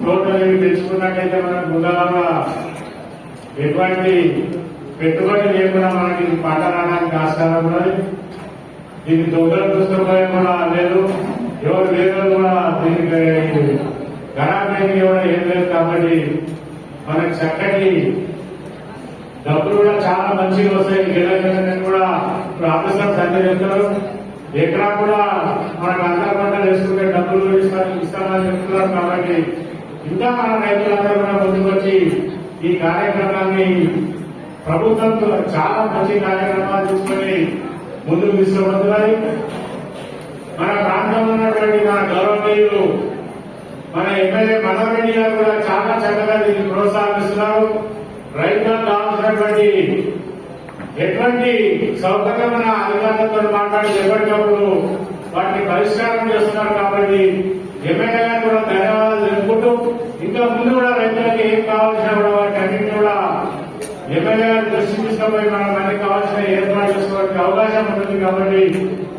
తోటలు తెచ్చుకున్నట్టయితే మనకు ముందర ఎటువంటి పెట్టుబడి లేకుండా మనకి పంట రావడానికి ఆస్కారం ఉన్నది. దీనికి దొంగల పుస్తకం కూడా లేదు, ఎవరు లేదు కూడా దీనికి ఘనానికి కూడా ఏం లేదు. కాబట్టి మనకి చక్కటి డబ్బులు కూడా చాలా మంచిగా వస్తాయి. గెలగలని కూడా ఇప్పుడు ఆఫీసర్స్ అన్ని చెప్తారు. ఎక్కడా కూడా మనకు అందరి పంటలు వేసుకుంటే డబ్బులు ఇస్తామని చెప్తున్నారు. కాబట్టి ఇంకా మన రైతులందరూ కూడా ముందుకొచ్చి ఈ కార్యక్రమాన్ని ప్రభుత్వం చాలా మంచి కార్యక్రమాలు తీసుకొని ముందుకు తీసుకుపోతున్నది. మన ప్రాంతంలో ఉన్నటువంటి మన గౌరవనీయులు మన ఎమ్మెల్యే మనోరెడ్డి గారు కూడా చాలా చక్కగా దీన్ని ప్రోత్సహిస్తున్నారు. రైతులకు కావాల్సినటువంటి ఎటువంటి సౌకర్యమైన అధికారులతో మాట్లాడి ఎప్పటికప్పుడు వాటిని పరిష్కారం చేస్తున్నారు. కాబట్టి ఎమ్మెల్యే గారు కూడా ధన్యవాదాలు తెలుపుకుంటూ ఇంకా ముందు కూడా రైతులకు ఏం కావాల్సిన కూడా వాటి అన్నింటినీ కూడా ఎమ్మెల్యే గారు దృష్టి తీసుకుపోయి మనకు అన్ని కావాల్సిన ఏర్పాటు చేసుకోవడానికి అవకాశం ఉంటుంది. కాబట్టి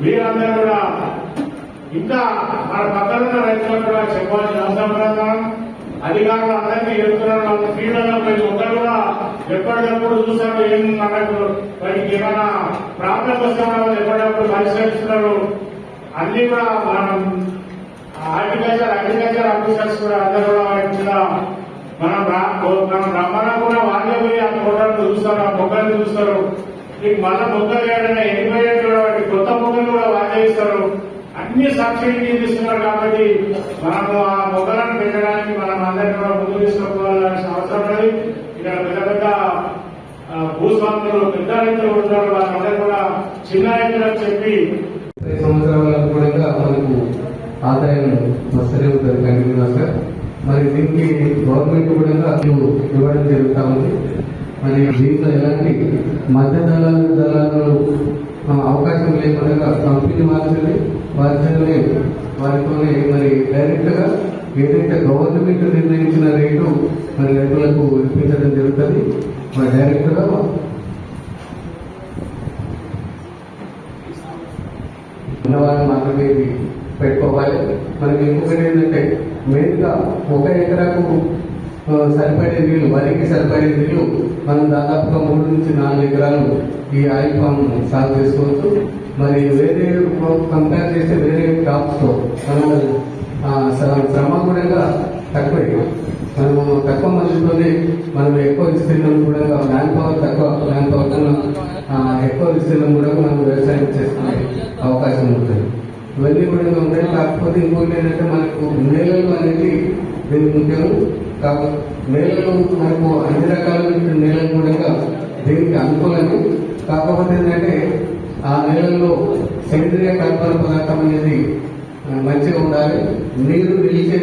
మీరందరూ కూడా ఇంకా మన పక్కనున్న రైతులకు కూడా చెప్పాల్సిన అవసరం ప్రకారం అధికారులు అందరినీ చెప్తున్నారు. వాళ్ళ ఫీల్డ్లో పోయి ఒకరు కూడా ఎప్పటికప్పుడు చూస్తారు. ఏం మనకు వాటికి ఏమైనా ప్రాబ్లం వస్తే వాళ్ళు ఎప్పటికప్పుడు పరిష్కరిస్తున్నారు. అన్ని కూడా మనం అగ్రికల్చర్ ఆఫీసర్స్ కూడా అందరూ కూడా వాటి మీద మనం రమ్మన్నా కూడా వాళ్ళే పోయి ఆ తోటలను చూస్తారు, ఆ మొక్కలను చూస్తారు. మీకు మళ్ళా మొక్కలు ఏదైనా ఎండిపోయేట్టు వాటి కొత్త మొక్కలు కూడా వాళ్ళే ఇస్తారు. అన్ని సబ్సిడీ తీసుకున్నారు. కాబట్టి మనము ఆ మొక్కలను పెట్టడానికి మనం అందరినీ కూడా ముందు తీసుకోవాల్సిన అవసరం ఉంది. ఇక్కడ పెద్ద పెద్ద భూస్వాములు పెద్ద రైతులు ఉంటారు. వాళ్ళందరూ కూడా చిన్న రైతులకు చెప్పి సంవత్సరాల కూడా మనకు ఆదాయం వస్తూనే ఉంటుంది కంటిన్యూగా సార్. మరి దీనికి గవర్నమెంట్ కూడా ఇవ్వడం జరుగుతూ ఉంది. మరి దీంట్లో ఎలాంటి మధ్య దళాలు అవకాశం లేకుండా కంపెనీ మార్చింది, మార్చగానే వారితోనే మరి డైరెక్ట్గా ఏదైతే గవర్నమెంట్ నిర్ణయించిన రేటు మరి రైతులకు ఇప్పించడం జరుగుతుంది. మరి డైరెక్ట్గా ఉన్నవాళ్ళు మాత్రమే ఇది పెట్టుకోవాలి. మనకి ఇంకొకటి ఏంటంటే మెయిన్గా 1 ఎకరాకు సరిపడే నీళ్లు, వరికి సరిపడే నీళ్లు మనం దాదాపుగా 3 నుంచి 4 ఎకరాలు ఈ ఆయిల్ పామ్ సాగు చేసుకోవచ్చు. మరి వేరే కంపేర్ చేస్తే వేరే క్రాప్స్తో మనము శ్రమ కూడా తక్కువే, మనము తక్కువ మందితోనే మనం ఎక్కువ విస్తీర్ణం కూడా ల్యాండ్ పవర్ తక్కువ, ల్యాండ్ పవర్ కన్నా ఎక్కువ విస్తీర్ణం కూడా మనం వ్యవసాయం చేసుకునే అవకాశం ఉంటుంది. ఇవన్నీ కూడా ఉంటాయి. కాకపోతే ఇంకోటి ఏంటంటే మనకు నేలలు అనేది దీనికి ముఖ్యం. కాకపోతే నేలలు మనకు అన్ని రకాలైన నేలలు కూడా దీనికి అనుకూలమే. కాకపోతే ఏంటంటే ఆ నేలల్లో సేంద్రియ కల్పన పదార్థం అనేది మంచిగా ఉండాలి. నీరు నిలిచే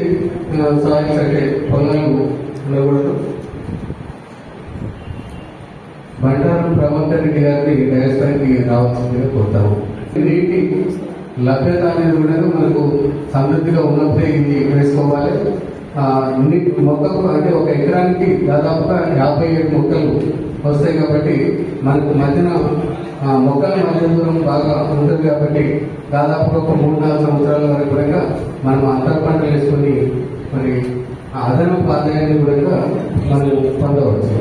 సాయిల్స్ అంటే పొలాలు ఉండకూడదు. బండారు ప్రమోదర్ రెడ్డి గారిని వ్యవసాయానికి రావాల్సిందిగా కోరుతాము. నీటి లభ్యత అనేది కూడా మనకు సమృద్ధిగా ఉన్నప్పుడే ఇది వేసుకోవాలి. మొక్కకు అంటే 1 ఎకరానికి దాదాపుగా 57 మొక్కలు వస్తాయి కాబట్టి మనకు మధ్యన మొక్కల మధ్య దూరం బాగా ఉంటుంది కాబట్టి దాదాపుగా ఒక 3-4 సంవత్సరాల వరకు కూడా మనం అంతర పంటలు వేసుకొని మరి అదనపు ఆదాయాన్ని కూడా మనం పొందవచ్చు.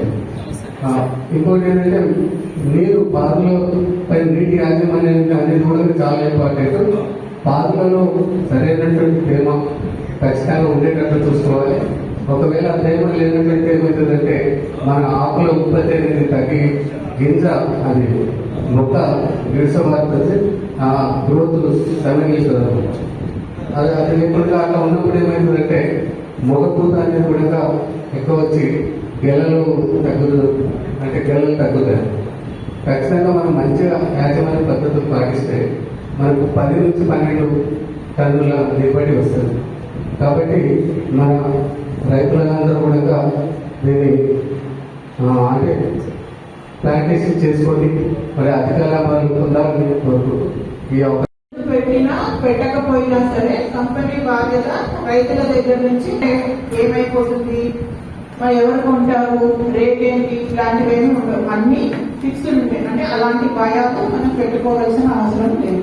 ఇంకోటి ఏంటంటే నీరు పాదులపై నీటి యాజమాన్యం అనేది కూడా చాలా ఇంపార్టెంట్. పాదులలో సరైనటువంటి తేమ ఖచ్చితంగా ఉండేటట్టు చూసుకోవాలి. ఒకవేళ తేమ లేనట్లయితే ఏమవుతుందంటే మన ఆకుల ఉత్పత్తి అనేది తగ్గి గింజ అది మొక్క గిడిసమారుతుంది, ఆ గ్రోత్ సన్నగిస్తుంది. అది లేకుండా అట్లా ఉన్నప్పుడు ఏమవుతుందంటే మొగపూత అనేది కూడా ఎక్కువ వచ్చి గెలలు తగ్గుతుంది, అంటే గెలలు తగ్గుతాయి. ఖచ్చితంగా మనం మంచిగా యాజమాన్య పద్ధతులు పాటిస్తే మనకు 10 నుంచి 12 టన్నుల దిగుబడి వస్తుంది. కాబట్టి మన రైతులందరూ కూడా దీన్ని అంటే ప్లాంటేషన్ చేసుకొని మరి అధిక లాభాలు పొందాలని కోరుకుంటూ ఈ అవకాశం పెట్టినా పెట్టకపోయినా సరే కంపెనీ బాధ్యత రైతుల దగ్గర నుంచి ఏమైపోతుంది, మరి ఎవరు కొంటారు, రేట్ ఏంటి, ఇలాంటివి ఏమి ఉండవు. అన్ని ఫిక్స్డ్ ఉంటాయి. అంటే అలాంటి భయాలు మనం పెట్టుకోవాల్సిన అవసరం లేదు.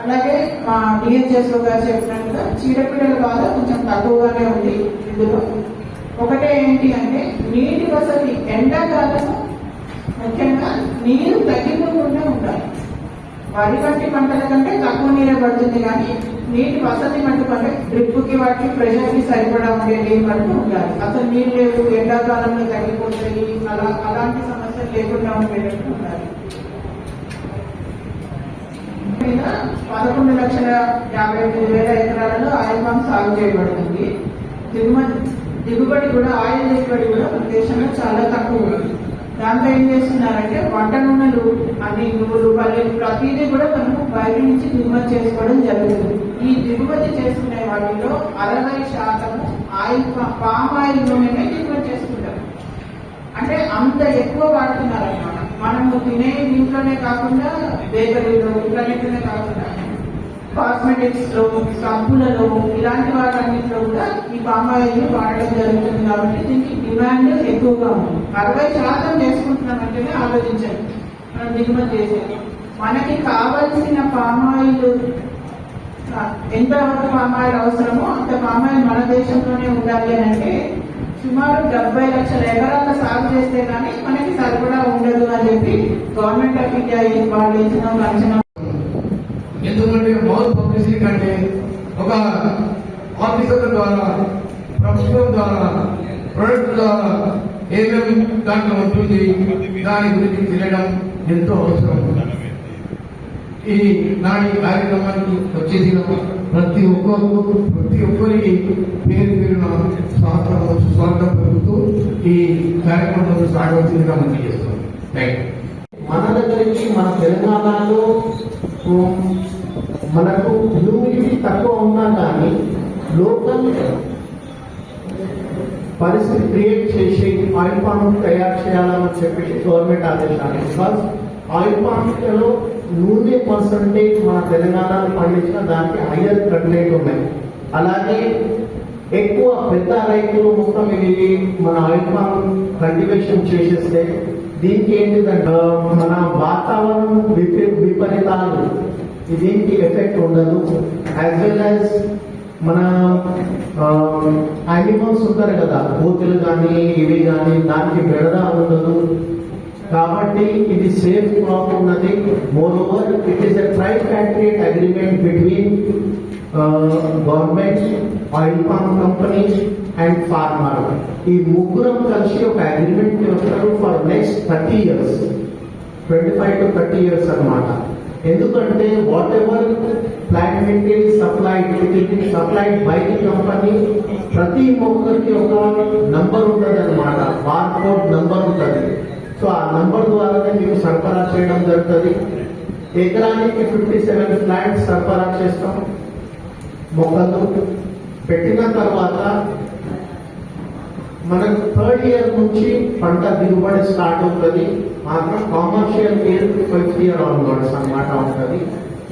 అలాగే మా డిహెచ్ఎస్ఓ గారు చెప్పినట్టుగా చీడపీడల బాధ కొంచెం తక్కువగానే ఉంది ఇందులో. ఒకటే ఏంటి అంటే నీటి వసతి, ఎండాకాలము ముఖ్యంగా నీరు తగ్గిపోకుండా ఉండాలి. వరి వంటి పంటల కంటే తక్కువ నీరే పడుతుంది, కానీ నీటి వసతి మటుకు అంటే డ్రిప్కి వాటికి ప్రెషర్కి సరిపడా ఉండే నీరు మటుకు ఉండాలి. అసలు నీరు లేవు, ఎండాకాలంలో తగ్గిపోతాయి, అలాంటి సమస్యలు లేకుండా ఉండేటట్టు ఉండాలి. 11,53,000 ఎకరాలలో ఆయిల్ పామ్ సాగు చేయబడుతుంది. దిగుబడి కూడా ఆయిల్ దిగుబడి కూడా మన దేశంలో చాలా తక్కువ ఉంది. దాంతో ఏం చేస్తున్నారంటే వంట నూనెలు అన్ని నువ్వులు, పల్లెలు ప్రతిదీ కూడా మనము బయట నుంచి దిగుమతి చేసుకోవడం జరుగుతుంది. ఈ దిగుమతి చేసుకునే వాటిలో 60% ఆయిల్ పామ్ ఆయిల్ నూనెనే దిగుమతి చేసుకుంటారు. అంటే అంత ఎక్కువ వాడుతున్నారన్నమాట. మనము తినే దీంట్లోనే కాకుండా బేకరీలో ఇట్లన్నింటినే కాకుండా కాస్మెటిక్స్ లో, సబ్బులలో, ఇలాంటి వాటన్నింటిలో కూడా ఈ పామ్ ఆయిల్ వాడడం జరుగుతుంది. కాబట్టి దీనికి డిమాండ్ ఎక్కువగా ఉంది. 60% చేసుకుంటున్నామంటేనే ఆలోచించండి మనం దిగుమతి చేసేది. మనకి కావలసిన పామ్ ఆయిల్ ఎంతవరకు పామ్ ఆయిల్ అవసరమో అంత పామ్ ఆయిల్ మన దేశంలోనే ఉండాలి అని అంటే సుమారు 70 లక్షల ఎకరాల సాగు చేస్తే కానీ మనకి సరిపడా ఉండదు అని చెప్పి గవర్నమెంట్ ఆఫ్ ఇండియా వాళ్ళు ఇచ్చిన అంచనా. ఎందుకంటే మౌత్ పబ్లిసిటీ కంటే ఒక ఆఫీసర్ ద్వారా, ప్రభుత్వం ద్వారా, ప్రొడక్ట్ ద్వారా ఏమేమి దాంట్లో ఉంటుంది దాని గురించి తెలియడం ఎంతో అవసరం. ఈ నాటి కార్యక్రమానికి వచ్చేసిన ప్రతి ఒక్కరికి పేరు పేరున స్వాగతం పెరుగుతూ ఈ కార్యక్రమంలో స్టార్ట్ అవుతుందిగా మనం చేస్తాం. మన దగ్గరికి మన తెలంగాణలో మనకు హ్యూమిడిటీ తక్కువ ఉన్నా కానీ లోకల్ పరిస్థితి క్రియేట్ చేసి ఆయిల్ పామ్ తయారు చేయాలని చెప్పి గవర్నమెంట్ ఆదేశాలు. బికాస్ ఆయిల్ పామ్లో నూనె పర్సంటేజ్ మన తెలంగాణలో పండించిన దానికి హయ్యర్ కంటెంట్ ఉన్నాయి. అలాగే ఎక్కువ పెద్ద రైతులు మొత్తం ఇది మన ఆయిల్ పామ్ కల్టివేషన్ చేసేస్తే దీనికి ఏంటిదంటే మన వాతావరణం విపరీతాలు దీనికి ఎఫెక్ట్ ఉండదు. యాజ్ వెల్ యాజ్ మన యానిమల్స్ ఉంటారు కదా, కోతులు కానీ ఇవి కానీ, దానికి బెడద ఉండదు. కాబట్టి ఇది సేఫ్ క్రాప్ ఉన్నది. Moreover it is a tripartite agreement between government, oil palm company and farmer. ఈ ముగ్గురం కలిసి ఒక అగ్రిమెంట్ చేస్తారు for next 30 years, 25 to 30 years అన్నమాట. ఎందుకంటే whatever plant material supplied by the company, ప్రతి మొక్కకి ఒక నంబర్ ఉంటుంది అన్నమాట, బార్ కోడ్ నంబర్ ఉంటుంది. సో ఆ నంబర్ ద్వారానే మేము సరఫరా చేయడం జరుగుతుంది. ఎకరానికి 57 ప్లాంట్స్ సరఫరా చేస్తాం. మొక్కలు పెట్టిన తర్వాత మనకు 3rd year నుంచి పంట దిగుబడి స్టార్ట్ అవుతుంది. మాత్రం commercial year 5th year onwards అన్నమాట ఉంటుంది.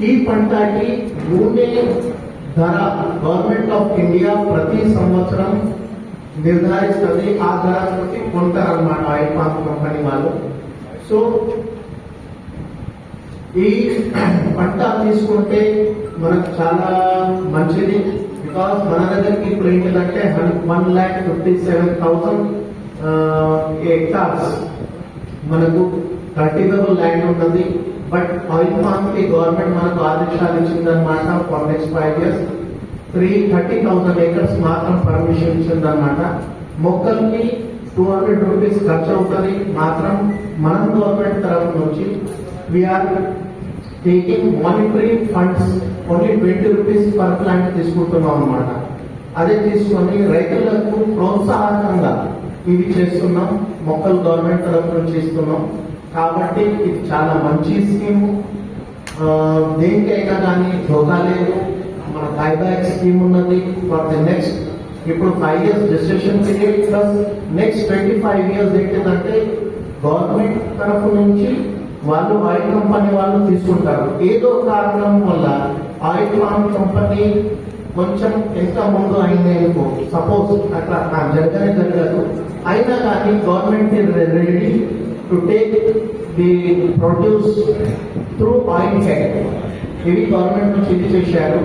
ఈ పంటకి నూనె ధర గవర్నమెంట్ ఆఫ్ ఇండియా ప్రతి సంవత్సరం నిర్ధారిస్తుంది. ఆ ధర నుంచి కొంటారు అన్నమాట ఆయిల్ పామ్ కంపెనీ వాళ్ళు. సో ఈ పంట తీసుకుంటే మనకు చాలా మంచిది. బికాస్ మన దగ్గరికి ఇప్పుడు ఏంటంటే 1,57,000 hectares మనకు కల్టివబుల్ ల్యాండ్ ఉంటుంది. బట్ ఆయిల్ పామ్ కి గవర్నమెంట్ మనకు ఆదేశాలు ఇచ్చిందనమాట ఫర్ నెక్స్ట్ 5 years 30,000 acres మాత్రం పర్మిషన్ ఇచ్చిందనమాట. మొక్కలకి 200 rupees ఖర్చు అవుతుంది. మాత్రం మనం గవర్నమెంట్ తరఫు నుంచి we're taking monitoring funds only 20 rupees per plant తీసుకుంటున్నాం అన్నమాట. అదే తీసుకొని రైతులకు ప్రోత్సాహకంగా ఇవి చేస్తున్నాం. మొక్కలు గవర్నమెంట్ తరఫు నుంచి ఇస్తున్నాం. కాబట్టి ఇది చాలా మంచి స్కీమ్. దేనికైనా కానీ ధోకా లేదు. మన బైబ్యాక్ స్కీమ్ ఉన్నది ఫర్ ది నెక్స్ట్, ఇప్పుడు 5 years gestation period plus next 25 years ఏంటంటే గవర్నమెంట్ తరఫు నుంచి వాళ్ళు ఆయిల్ కంపెనీ వాళ్ళు తీసుకుంటారు. ఏదో కారణం వల్ల ఆయిల్ పామ్ కంపెనీ కొంచెం ఎంత ముందు అయింది అనుకో, సపోజ్ అట్లా జరగనే జరగదు, అయినా కానీ government ready to take the produce through oil head. ఇవి గవర్నమెంట్ నుంచి ఇది చేశారు.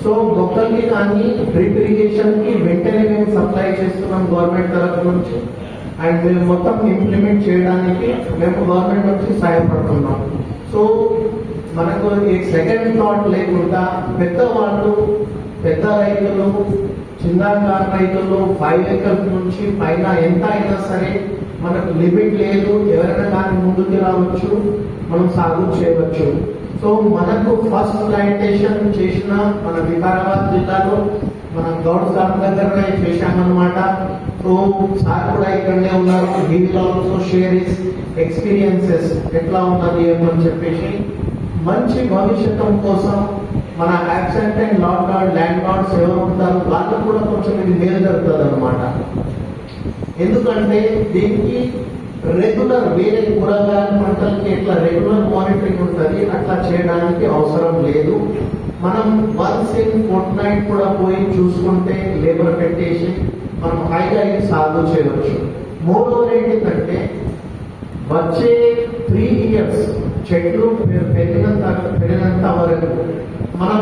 సో మొక్కలకి కానీ డ్రిప్ ఇరిగేషన్ కి వెంటనే మేము సప్లై చేస్తున్నాం గవర్నమెంట్ తరఫు నుంచి. అండ్ మేము మొత్తం ఇంప్లిమెంట్ చేయడానికి మేము గవర్నమెంట్ నుంచి సహాయపడుతున్నాం. సో మనకు ఈ సెకండ్ థాట్ లేకుండా పెద్దవాళ్ళు, పెద్ద రైతులు, చిన్నకారు రైతులు 5 acres నుంచి పైన ఎంత అయినా సరే మనకు లిమిట్ లేదు. ఎవరైనా కానీ ముందుకు రావచ్చు, మనం సాగు చేయవచ్చు. సో మనకు ఫస్ట్ ప్లాంటేషన్ చేసిన మన వికారాబాద్ జిల్లాలో మనం గౌడ్ సార్ దగ్గరనే చేశామన్నమాట. సో సార్ కూడా ఇక్కడనే ఉన్నారు. He will also share his experiences ఎట్లా ఉన్నది అని చెప్పేసి. మంచి భవిష్యత్తు కోసం మన యాబ్సెంట్ అండ్ ల్యాండ్ లార్డ్స్ ఎవరు ఉంటారు వాళ్ళకు కూడా కొంచెం ఇది మేలు జరుగుతుంది అనమాట. ఎందుకంటే దీనికి రెగ్యులర్ వేరే కూరగాయల పంటలకి ఎట్లా రెగ్యులర్ మానిటరింగ్ ఉంటుంది, అట్లా చేయడానికి అవసరం లేదు. మనం వన్స్ ఇన్ ఫోర్ట్నైట్ కూడా పోయి చూసుకుంటే లేబర్ పెట్టేసి మనం హాయిగా ఇది సాగు చేయవచ్చు. మూడోది ఏంటంటే వచ్చే 3 years చెట్లు పెరిగినంత వరకు మనం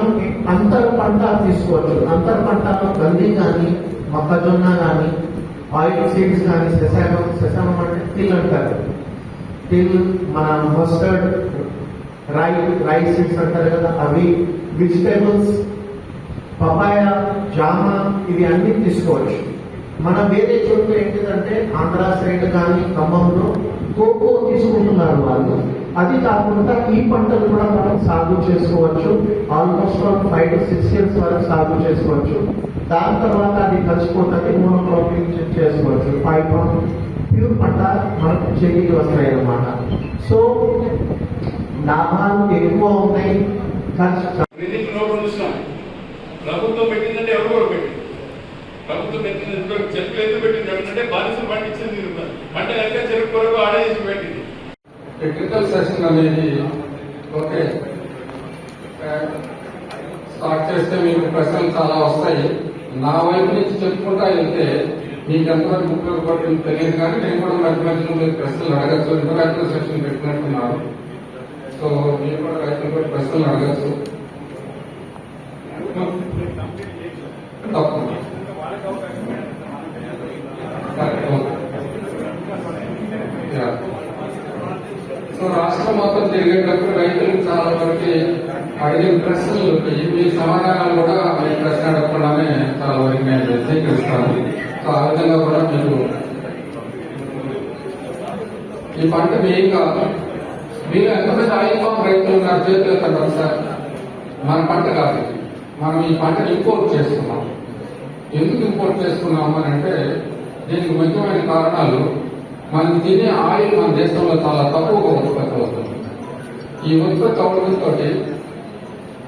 అంతర పంట తీసుకోవచ్చు. అంతర పంటలో కంది కానీ, మొక్కజొన్న కానీ, ఆయిల్ సీడ్స్ కానీ, శశానం అంటే టిల్ అంటారు. టిల్ మన మస్టర్డ్, రైస్ సీడ్స్ అంటారు కదా, అవి, వెజిటేబుల్స్, పపాయ, జామ, ఇవి అన్ని తీసుకోవచ్చు. మన వేరే చోట్ల ఏంటిదంటే ఆంధ్ర సైడ్ కానీ ఖమ్మంలో కోకో తీసుకుంటున్నారు వాళ్ళు. అది కాకుండా ఈ పంటలు కూడా మనం సాగు చేసుకోవచ్చు. ఆల్మోస్ట్ 5 to 6 years వరకు సాగు చేసుకోవచ్చు. దాని తర్వాత అది కలిసిపోతుంది, మోనోక్రాపింగ్ చేసుకోవచ్చు. 5 ప్యూర్ పంట మనకు చేతికి వస్తాయి అన్నమాట. సో లాభాలు ఎక్కువ ఉన్నాయి. ప్రభుత్వం పెట్టిందంటే ఎవరు కూడా పెట్టింది. ప్రభుత్వం పెట్టింది చెరుకులు ఎందుకు పెట్టింది అంటే బానిసలు పండించింది పంట కనుక చెరుకు కొరకు ఆడేసి పెట్టింది. టెక్నికల్ సెషన్ అనేది ఓకే, స్టార్ట్ చేస్తే మీకు ప్రశ్నలు చాలా వస్తాయి. నా వైపు నుంచి చెప్పుకుంటా వెళ్తే మీకు ఎంతవరకు ఉపయోగపడుతుందో తెలియదు, కానీ నేను కూడా మధ్య మధ్యలో మీరు ప్రశ్నలు అడగచ్చు. ఇంటరాక్టివ్ సెషన్ పెట్టినట్టున్నారు, సో మీరు కూడా రైతులు ప్రశ్నలు అడగచ్చు. తప్పకుండా సో రాష్ట్రం మొత్తం తిరిగేటప్పుడు రైతులకు చాలా వరకు అడిగిన ప్రశ్నలు మీ సమాధానాలు కూడా మీ ప్రశ్న అడగకుండానే చాలా వరకు నేను స్వీకరిస్తాను. సో ఆ విధంగా కూడా మీకు ఈ పంట మెయిన్ కాదు. మీరు ఎంతమంది ఆయిల్ పామ్ రైతులు ఉన్నారు చేతులు ఎత్తండి సార్. మన పంట కాదు, మనం ఈ పంటను ఇంపోర్ట్ చేస్తున్నాం. ఎందుకు ఇంపోర్ట్ చేస్తున్నాము అని అంటే దీనికి ముఖ్యమైన కారణాలు, మనం తినే ఆయిల్ మన దేశంలో చాలా తక్కువగా ఉత్పత్తి అవుతుంది. ఈ ఉత్పత్తి అవడంతో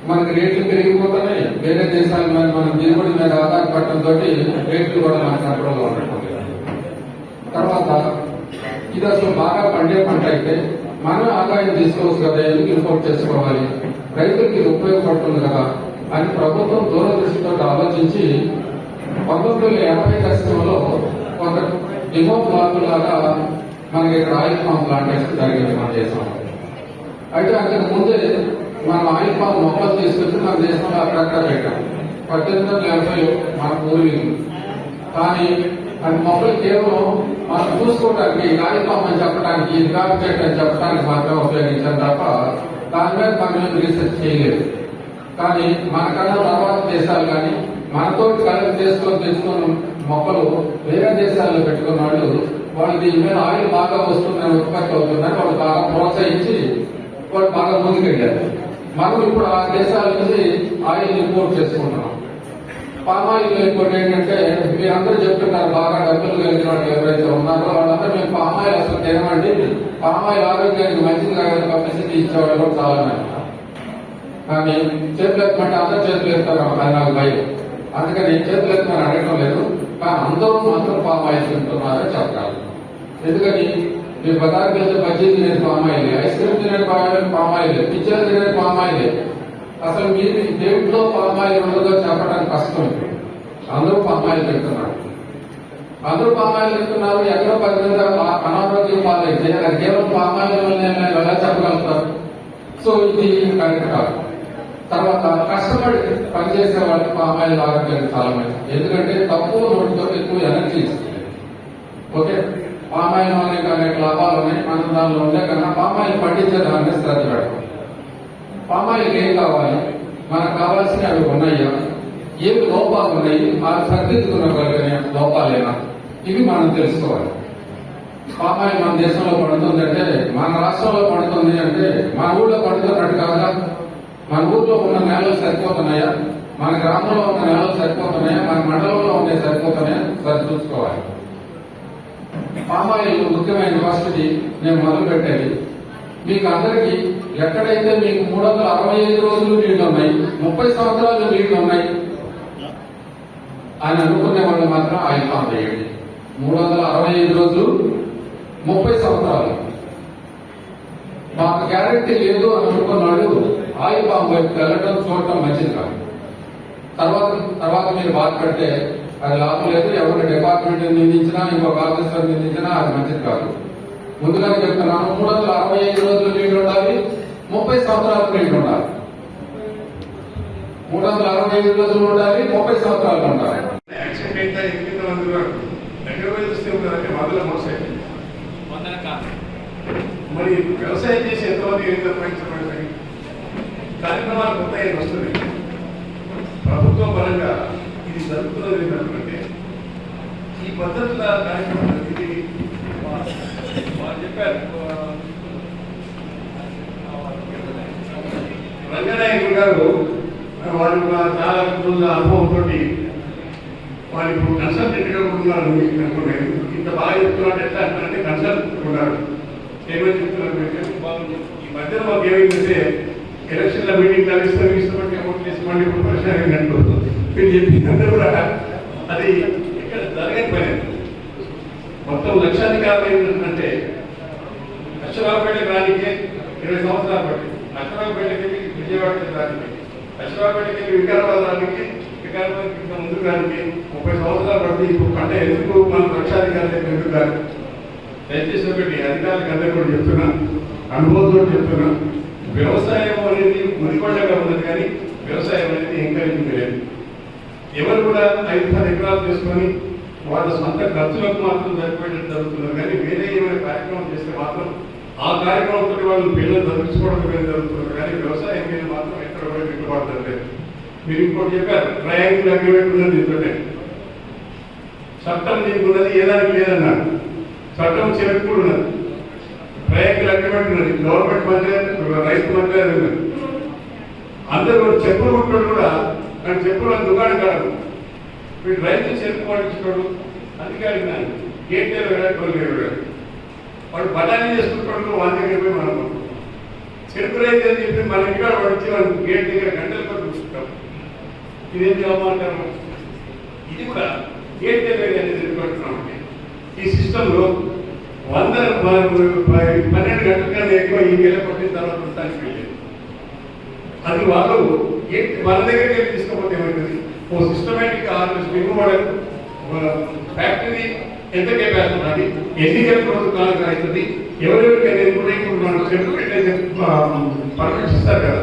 మనకి రేట్లు పెరిగిపోతున్నాయి. వేరే దేశాల మీద మనం దిగుబడి మీద ఆధారపడటంతో రేట్లు కూడా మన కంట్రోల్లో ఉండటం. తర్వాత ఇది అసలు బాగా పండే పంట అయితే మనం ఆదాయం తీసుకోవచ్చు కదా, ఎందుకు ఇంపోర్ట్ చేసుకోవాలి, రైతులకి ఇది ఉపయోగపడుతుంది కదా అని ప్రభుత్వం దూరదృష్టితో ఆలోచించి 1980 దశకంలో కొంత డిమో ప్లాంట్ లాగా మనకి ఇక్కడ ఆయిల్ పామ్ ప్లాంటేషన్ జరిగింది మన దేశంలో. అయితే అంతకు ముందే మనం ఆయిల్ పామ్ మొక్కలు తీసుకొచ్చి మన దేశంలో అక్కడక్కడ పెట్టాం. 1880 మన పూర్వీకులు. కానీ అది మొక్కలు కేవలం మనం చూసుకోవడానికి ఆయిల్ పామ్ అని చెప్పడానికి, ఇది కాదు చెట్టు అని చెప్పడానికి మాత్రమే ఉపయోగించాం తప్ప దాని మీద మనం రీసెర్చ్ చేయలేదు. కానీ మనకన్నా తర్వాత దేశాలు కానీ మనతో కలెక్ట్ చేసుకొని తెచ్చుకున్న మొక్కలు వేరే దేశాల్లో పెట్టుకున్న వాళ్ళు దీని మీద ఆయిల్ బాగా వస్తుందని, ఉత్పత్తి అవుతుందని వాళ్ళు బాగా ప్రోత్సహించి వాళ్ళు బాగా ముందుకెళ్ళారు. మనం ఇప్పుడు ఆ దేశాల నుంచి ఆయిల్ ఇంపోర్ట్ చేసుకుంటున్నాం. పామాయిల్ ఇంకోటి ఏంటంటే మీరందరూ చెప్తున్నారు, బాగా డబ్బులు కలిగిన వాళ్ళు ఎవరైతే ఉన్నారో వాళ్ళందరూ మేము పామాయిల్ అసలు తినమండి, పామాయిల్ ఆరోగ్యానికి మంచిది కాదని పబ్లిసిటీ ఇచ్చేవాళ్ళు కూడా చాలా మంది. కానీ చేతులు ఎత్తమంటే అందరూ చేతులు ఎత్తారు 14 బయలు. అందుకని చేతులు ఎత్తమని అడగడం లేదు, కానీ అందరూ మాత్రం పామాయిల్ తింటున్నారని చెప్పాలి. ఎందుకని మీరు బజార్కి వెళ్తే బజ్జీ తినేది పామాయిల్, ఐస్ క్రీమ్ తినేది పామాయిల్, పిజ్జాలు తినేది పామాయిల్. అసలు మీరు దేంట్లో పామాయిల్ ఉండదో చెప్పడానికి కష్టం. అందరూ పామాయిల్ తింటున్నారు, అందరూ పామాయిల్ తింటున్నారు. ఎక్కడో 10 మంది అనారోగ్యం పాలైతే అది కేవలం పామాయిల్ వల్లనే ఎలా చెప్పగలుగుతారు? సో ఇది కరెక్ట్ కాదు. తర్వాత కష్టపడి పనిచేసే వాళ్ళకి పామాయిల్ ఆరోగ్యానికి చాలా మంచిది. ఎందుకంటే తక్కువ నోటితో ఎక్కువ ఎనర్జీ ఇస్తుంది. ఓకే, పామాయిల్ అనేక అనేక లాభాలు ఉన్నాయి. మనం దానిలో ఉండే కన్నా పామాయిల్ పండించే దాన్ని శ్రద్ధ పెడతాం. పామాయిల్ ఏం కావాలి, మనకు కావాల్సినవి అవి ఉన్నాయా, ఏమి లోపాలు ఉన్నాయి, ఆ సరిదిద్దుకునగలిగిన లోపాలేనా, ఇవి మనం తెలుసుకోవాలి. పామాయిల్ మన దేశంలో పడుతుందంటే, మన రాష్ట్రంలో పడుతుంది అంటే మన ఊళ్ళో పడుతున్నట్టు కాదా? మన ఊర్లో ఉన్న నేలలు సరిపోతున్నాయా, మన గ్రామంలో ఉన్న నేలలు సరిపోతున్నాయా, మన మండలంలో ఉండే సరిపోతున్నాయా సరి చూసుకోవాలి. పామాయిల్ ముఖ్యమైన పరిస్థితి నేను మొదలు పెట్టేది మీకు అందరికీ, ఎక్కడైతే మీకు 365 రోజులు నీళ్లు ఉన్నాయి, 30 సంవత్సరాలు నీళ్లు ఉన్నాయి అని అనుకునే వాళ్ళు మాత్రం ఆయిల్ పామ్ వేయండి. 365 రోజులు 30 సంవత్సరాలు మాకు గ్యారెంటీ లేదు అని అనుకున్నాడు ఆయిల్ పామ్ వైపు వెళ్ళడం చూడటం మంచిది కాదు. తర్వాత మీరు బాధపడితే అది లాభం లేదు. ఎవరి డిపార్ట్మెంట్ నిందించినా, ఇంకొక ఆఫీసర్ నిందించినా అది మంచిది కాదు. ముందుగానే చెప్తున్నాను, 365 రోజులు నీళ్లు ఉండాలి, 30 సంవత్సరాలు నీళ్లు ఉండాలి. 365 రోజులు ఉండాలి, 30 సంవత్సరాలు ఉండాలి. మరి వ్యవసాయం చేసి ఎంతమంది నిర్వహించబడతాయి కార్యక్రమాలు కొత్త వస్తుంది. ప్రభుత్వం పరంగా ఇది జరుగుతున్నది ఏంటంటే ఈ పద్ధతుల కార్యక్రమం ఇది వాళ్ళు చెప్పారు. రంగనాయకుడు గారు వారు చాలా రోజుల అనుభవంతో వాళ్ళు ఇప్పుడు కన్సల్టెంట్ గా ఉన్నారు. అనుకున్నాను ఇంత బాగా చెప్తున్నారు, ఎట్లా అంటే కన్సల్టెంట్ ఉన్నారు. ఏమని చెప్తున్నారు, ఈ మధ్యలో మాకు ఏమైందంటే ఎలక్షన్ల మీటింగ్ ఇష్టపడి అమౌంట్ తీసుకోండి, ఇప్పుడు పరిశ్రమ ఏంటంటూ మీరు చెప్పిందంటే కూడా అది ఇక్కడ జరగకపోయినది. మొత్తం లక్షాధికారులు ఏంటంటే లక్ష రూపాయలు రానికే 20 సంవత్సరాలు పట్టింది. అశ్వరావుపేటకి వెళ్ళి విజయవాడ జిల్లానికి, అశ్వరావుపేటకి వెళ్ళి వికారాబాద్ రానికి, వికారాబాద్ ముందుకు రానికి 30 సంవత్సరాలు పడుతుంది. ఇప్పుడు పంట ఎందుకు మనం లక్షాధికారులు ఎందుకు కాదు? దయచేసి ఒకటి అధికారులకు అందరూ కూడా చెప్తున్నా, అనుభవంతో చెప్తున్నా, వ్యవసాయం అనేది ముడిపడ్డగా ఉన్నది కానీ వ్యవసాయం అనేది ఎంకరేజింగ్ లేదు. ఎవరు కూడా 5-10 ఎకరాలు చేసుకొని వాళ్ళ సొంత ఖర్చులకు మాత్రం సరిపోయేటట్టు జరుగుతున్నారు. కానీ వేరే ఏమైనా కార్యక్రమం చేస్తే మాత్రం ఆ కార్యక్రమంతో వాళ్ళు పిల్లలు చదివించుకోవడం మీద జరుగుతున్నారు. కానీ వ్యవసాయం మీద మాత్రం ఎక్కడ కూడా పెట్టుబడతారు లేదు. మీరు ఇంకోటి చెప్పారు, ట్రయాంగిల్ అగ్రిమెంట్ ఉన్నది ఇంకోటే, చట్టం దీనికి ఉన్నది ఏదానికి లేదన్నారు. చట్టం చివరికి కూడా ఉన్నది, ట్రయాంగిల్ అగ్రిమెంట్ ఉన్నది, గవర్నమెంట్ మధ్య రైతు మధ్య ఉన్నది. అందరూ కూడా చెప్పులు కుట్టాడు కూడా, కానీ చెప్పులు దుకాణం కాదు, వీడు రైతు చెరుకు పండించుకోడు. అందుకే అడిగినాను, గేట్ వెళ్ళాడు వాడు బఠానీ చేసుకుంటాడు, వాళ్ళ దగ్గర పోయి మనం చెరుకు రైతు అని చెప్పి మన ఇంటికాడ పడిచి వాళ్ళు గేట్ దగ్గర గంటల కొద్ది చూసుకుంటాం. ఇదేం చేయమంటారు? ఇది కూడా గేట్ దగ్గర అనేది ఎదుర్కొంటున్నామంటే ఈ సిస్టంలో 12 గంటల కన్నా ఎక్కువ ఈ వేళ కొట్టిన తర్వాత ఉంటానికి వెళ్ళేది. అది వాళ్ళు మన దగ్గరికి వెళ్ళి తీసుకపోతే ఏమవుతుంది? ఓ సిస్టమేటిక్ హార్వెస్ట్ ఇవ్వబడదు. ఫ్యాక్టరీ ఎంత కెపాసిటీ ఉన్నది, ఎన్ని గంటల రోజు కాలం అవుతుంది, ఎవరెవరికైనా కూడా ఇప్పుడు మనం చెప్పినట్లయితే పర్మిషన్ ఇస్తారు కదా,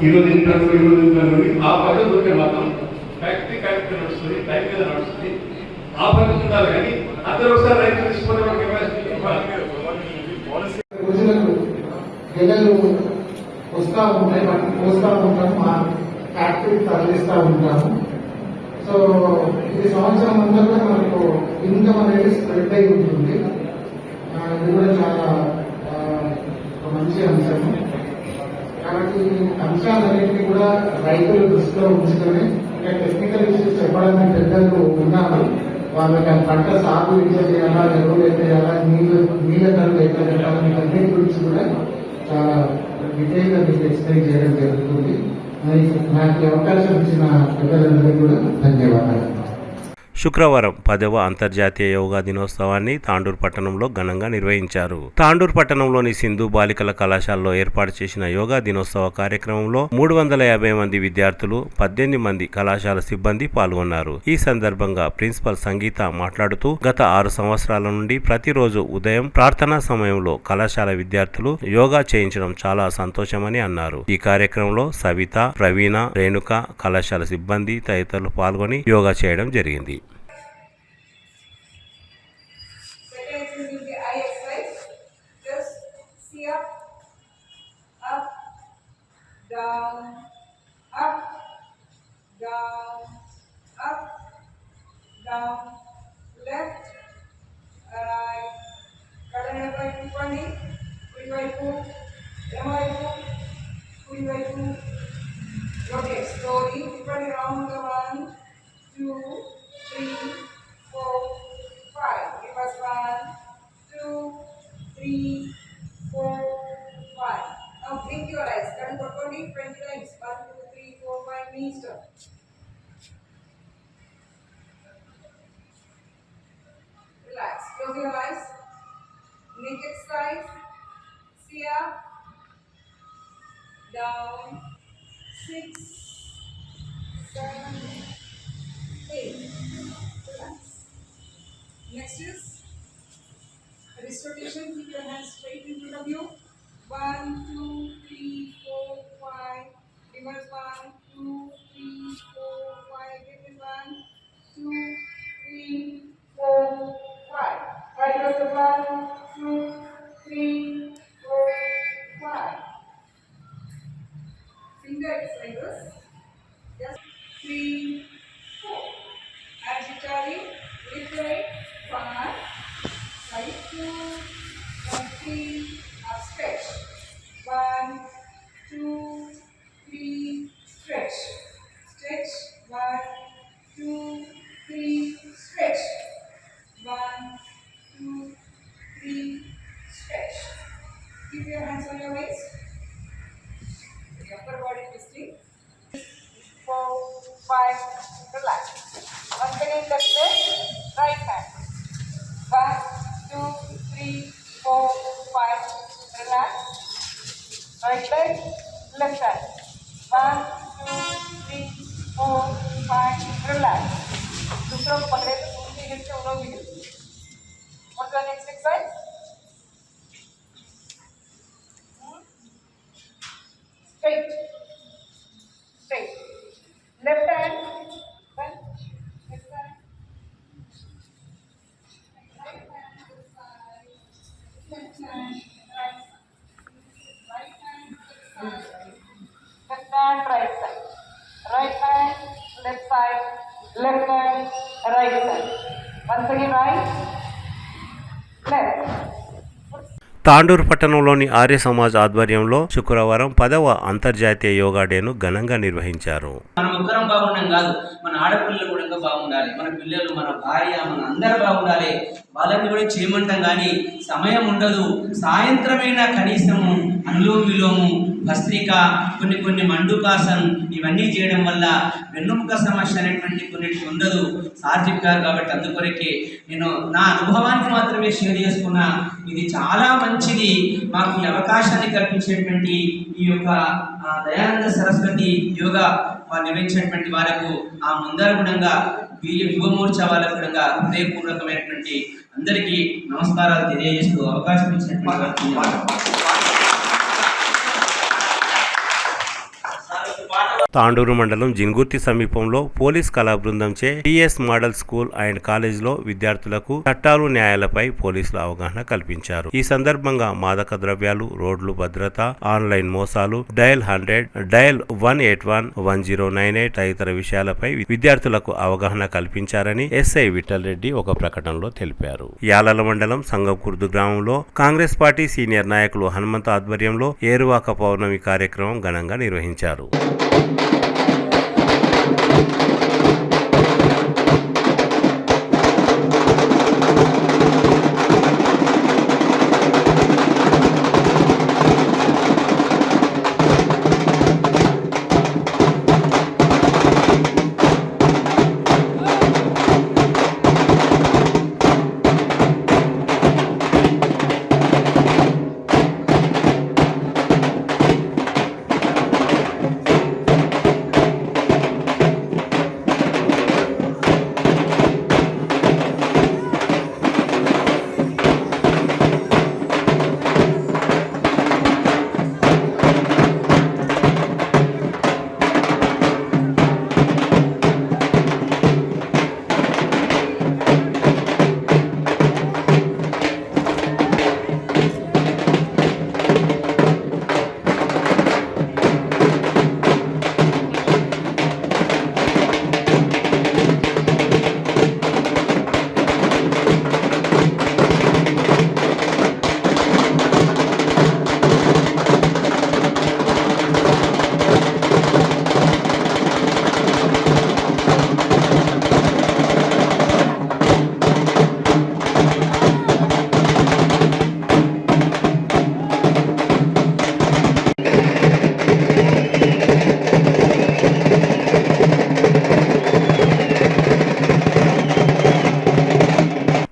ఈరోజు ఇంటాను ఈరోజు ఇంటాను, ఆ పద్ధతి ఉంటే మాత్రం ఫ్యాక్టరీ కరెక్ట్ నడుస్తుంది, టైం మీద నడుస్తుంది. ఆ పద్ధతి ఉండాలి. కానీ అందరూ ఒకసారి రైతు తీసుకునే కెపాసిటీ రోజులకు గెలలు వస్తూ ఉంటాయి, మనకి పోస్తూ ఉంటాము, మా ఫ్యాక్టరీ తరలిస్తూ ఉంటాము. సో ఇది సంవత్సరం అంతా కూడా మనకు ఇన్కమ్ అనేది స్ప్రెడ్ అయి ఉంటుంది. ఇది కూడా చాలా ఒక మంచి అంశము. కాబట్టి అంశాలన్నింటినీ కూడా రైతులు దృష్టిలో ఉంచుకొని, ఇంకా టెక్నికల్ ఇష్యూస్ చెప్పడానికి పెద్దలు ఉన్నారు, వాళ్ళకి పంట సాగు ఎట్లా చేయాలా, ఎరువులు ఎట్లా చేయాలా, నీళ్ళ ధరలు ఎట్లా పెట్టాలని అన్నిటి గురించి కూడా చాలా డీటెయిల్ గా మీకు ఎక్స్ప్లెయిన్ చేయడం జరుగుతుంది. నాకు అవకాశం ఇచ్చిన పెద్దలందరికీ కూడా ధన్యవాదాలు. శుక్రవారం 10వ అంతర్జాతీయ యోగా దినోత్సవాన్ని తాండూరు పట్టణంలో ఘనంగా నిర్వహించారు. తాండూరు పట్టణంలోని సింధు బాలికల కళాశాలలో ఏర్పాటు చేసిన యోగా దినోత్సవ కార్యక్రమంలో 350 మంది విద్యార్థులు, 18 మంది కళాశాల సిబ్బంది పాల్గొన్నారు. ఈ సందర్భంగా ప్రిన్సిపల్ సంగీత మాట్లాడుతూ, గత 6 సంవత్సరాల నుండి ప్రతిరోజు ఉదయం ప్రార్థనా సమయంలో కళాశాల విద్యార్థులు యోగా చేయించడం చాలా సంతోషమని అన్నారు. ఈ కార్యక్రమంలో సవిత, ప్రవీణ, రేణుక, కళాశాల సిబ్బంది తదితరులు పాల్గొని యోగా చేయడం జరిగింది. Down, up, down, up, down, left, right, kadang వైపు పని, కుడివైపు, ఎడమవైపు, కుడివైపు. ఓకే, స్లోలీ ఇప్పుడు round 1, 2, 3, 4, 5. Reverse 1, 2, 3, 4, 5. Now blink your eyes. Turn for 20 times. 1, 2, 3, 4, 5. Knees turn. Relax. Close your eyes. Neck exercise. See up. Down. 6, 7, 8. Relax. Next is wrist rotation. Keep your hands straight in front of you. 1, 2, 3, 4, 5. Reverse 1, 2, 3, 4, 5. Get it 1, 2, 3, 4, 5. Right over 1, 2, 3, 4, 5. Finger exercises. Just 3, 4. As you carry, lift right, 1, right 2, and 3. Up stretch. 1, 2, 3, stretch. Stretch. 1, 2, 3, stretch. 1, 2, 3, stretch. Keep your hands on your waist. The upper body twisting. 4, 5. Relax. Once again, left leg, right hand. 1, 2, 3, 4, 5. Relax. Right leg, 1, 2, 3, 4, 5, relax. दूसरों को पकड़े तो तुम भी गिरते उन लोग भी गिरते. What's the next exercise? Straight. Straight. Left hand. Left hand. Right hand. Left hand. Right. Right hand. Left hand. Right side. Right hand. Left side. Left hand. Right side. Once again, right. Left. Tandur పట్టణంలోని ఆర్య సమాజ్ ఆధ్వర్యంలో శుక్రవారం 10వ అంతర్జాతీయ యోగా డేను ఘనంగా నిర్వహించారు. మనం ఒక్కరం బాగుండం కాదు, మన ఆడపిల్లలు కూడా బాగుండాలి, మన పిల్లలు, మన భార్య, మన అందరూ బాగుండాలి. వాళ్ళని కూడా చేయమంటాం కానీ సమయం ఉండదు. సాయంత్రమైనా కనీసము అనులోమ విలోము, భస్త్రిక, కొన్ని మండుకాసన్ ఇవన్నీ చేయడం వల్ల వెన్నుముక సమస్య అనేటువంటి కొన్నిటికి ఉండదు. సార్ చెప్పారు కాబట్టి అందుకొరకే నేను నా అనుభవాన్ని మాత్రమే షేర్ చేసుకున్నా. ఇది చాలా మంచిది. మాకు ఈ అవకాశాన్ని కల్పించేటువంటి ఈ యొక్క దయానంద సరస్వతి యోగా నిర్వహించినటువంటి వారికి ఆ ముందరగుణంగా యువమోర్చా వాళ్ళకు కూడా హృదయపూర్వకమైనటువంటి అందరికీ నమస్కారాలు తెలియజేస్తూ అవకాశం ఇచ్చినటువంటి తాండూరు మండలం జిన్గుర్తి సమీపంలో పోలీస్ కళా బృందంచే టిఎస్ మోడల్ స్కూల్ అండ్ కాలేజ్లో విద్యార్థులకు చట్టాలు న్యాయాలపై పోలీసుల అవగాహన కల్పించారు. ఈ సందర్భంగా మాదక ద్రవ్యాలు, రోడ్లు భద్రత, ఆన్లైన్ మోసాలు, డయల్ 100, డయల్ 181-1098 తదితర విషయాలపై విద్యార్థులకు అవగాహన కల్పించారని ఎస్ఐ విఠల్ రెడ్డి ఒక ప్రకటనలో తెలిపారు. యాలల మండలం సంగంకుర్దు గ్రామంలో కాంగ్రెస్ పార్టీ సీనియర్ నాయకులు హనుమంత ఆధ్వర్యంలో ఏరువాక పౌర్ణమి కార్యక్రమం ఘనంగా నిర్వహించారు.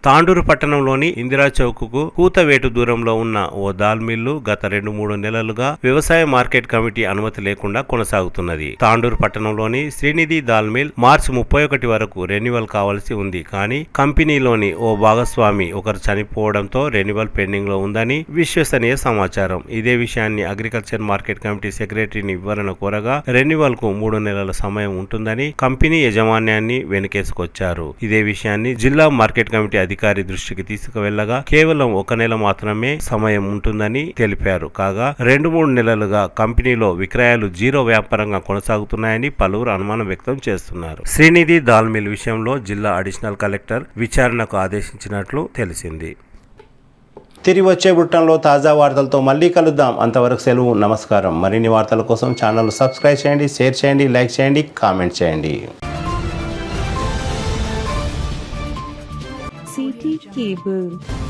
తాండూరు పట్టణంలోని ఇందిరా చౌక్కు కూతవేటు దూరంలో ఉన్న ఓ దాల్ మిల్లు గత 2-3 నెలలుగా వ్యవసాయ మార్కెట్ కమిటీ అనుమతి లేకుండా కొనసాగుతున్నది. తాండూరు పట్టణంలోని శ్రీనిధి దాల్ మిల్ మార్చి 31 వరకు రెన్యువల్ కావాల్సి ఉంది. కానీ కంపెనీలోని ఓ భాగస్వామి ఒకరు చనిపోవడంతో రెన్యువల్ పెండింగ్ లో ఉందని విశ్వసనీయ సమాచారం. ఇదే విషయాన్ని అగ్రికల్చర్ మార్కెట్ కమిటీ సెక్రటరీని వివరణ కోరగా రెన్యువల్ కు 3 నెలల సమయం ఉంటుందని కంపెనీ యజమాన్యాన్ని వెనుకేసుకొచ్చారు. ఇదే విషయాన్ని జిల్లా మార్కెట్ కమిటీ అధికారి దృష్టికి తీసుకువెళ్లగా కేవలం 1 నెల మాత్రమే సమయం ఉంటుందని తెలిపారు. కాగా 2-3 నెలలుగా కంపెనీలో విక్రయాలు జీరో వ్యాపారంగా కొనసాగుతున్నాయని పలువురు అనుమానం వ్యక్తం చేస్తున్నారు. శ్రీనిధి దాల్ మిల్ విషయంలో జిల్లా అడిషనల్ కలెక్టర్ విచారణకు ఆదేశించినట్లు తెలిసింది. తిరిగి వచ్చే బుట్టంలో తాజా వార్తలతో మళ్ళీ కలుద్దాం. అంతవరకు సెలవు, నమస్కారం. మరిన్ని వార్తల కోసం ఛానల్ సబ్స్క్రైబ్ చేయండి, షేర్ చేయండి, లైక్ చేయండి, కామెంట్ చేయండి. CT Cable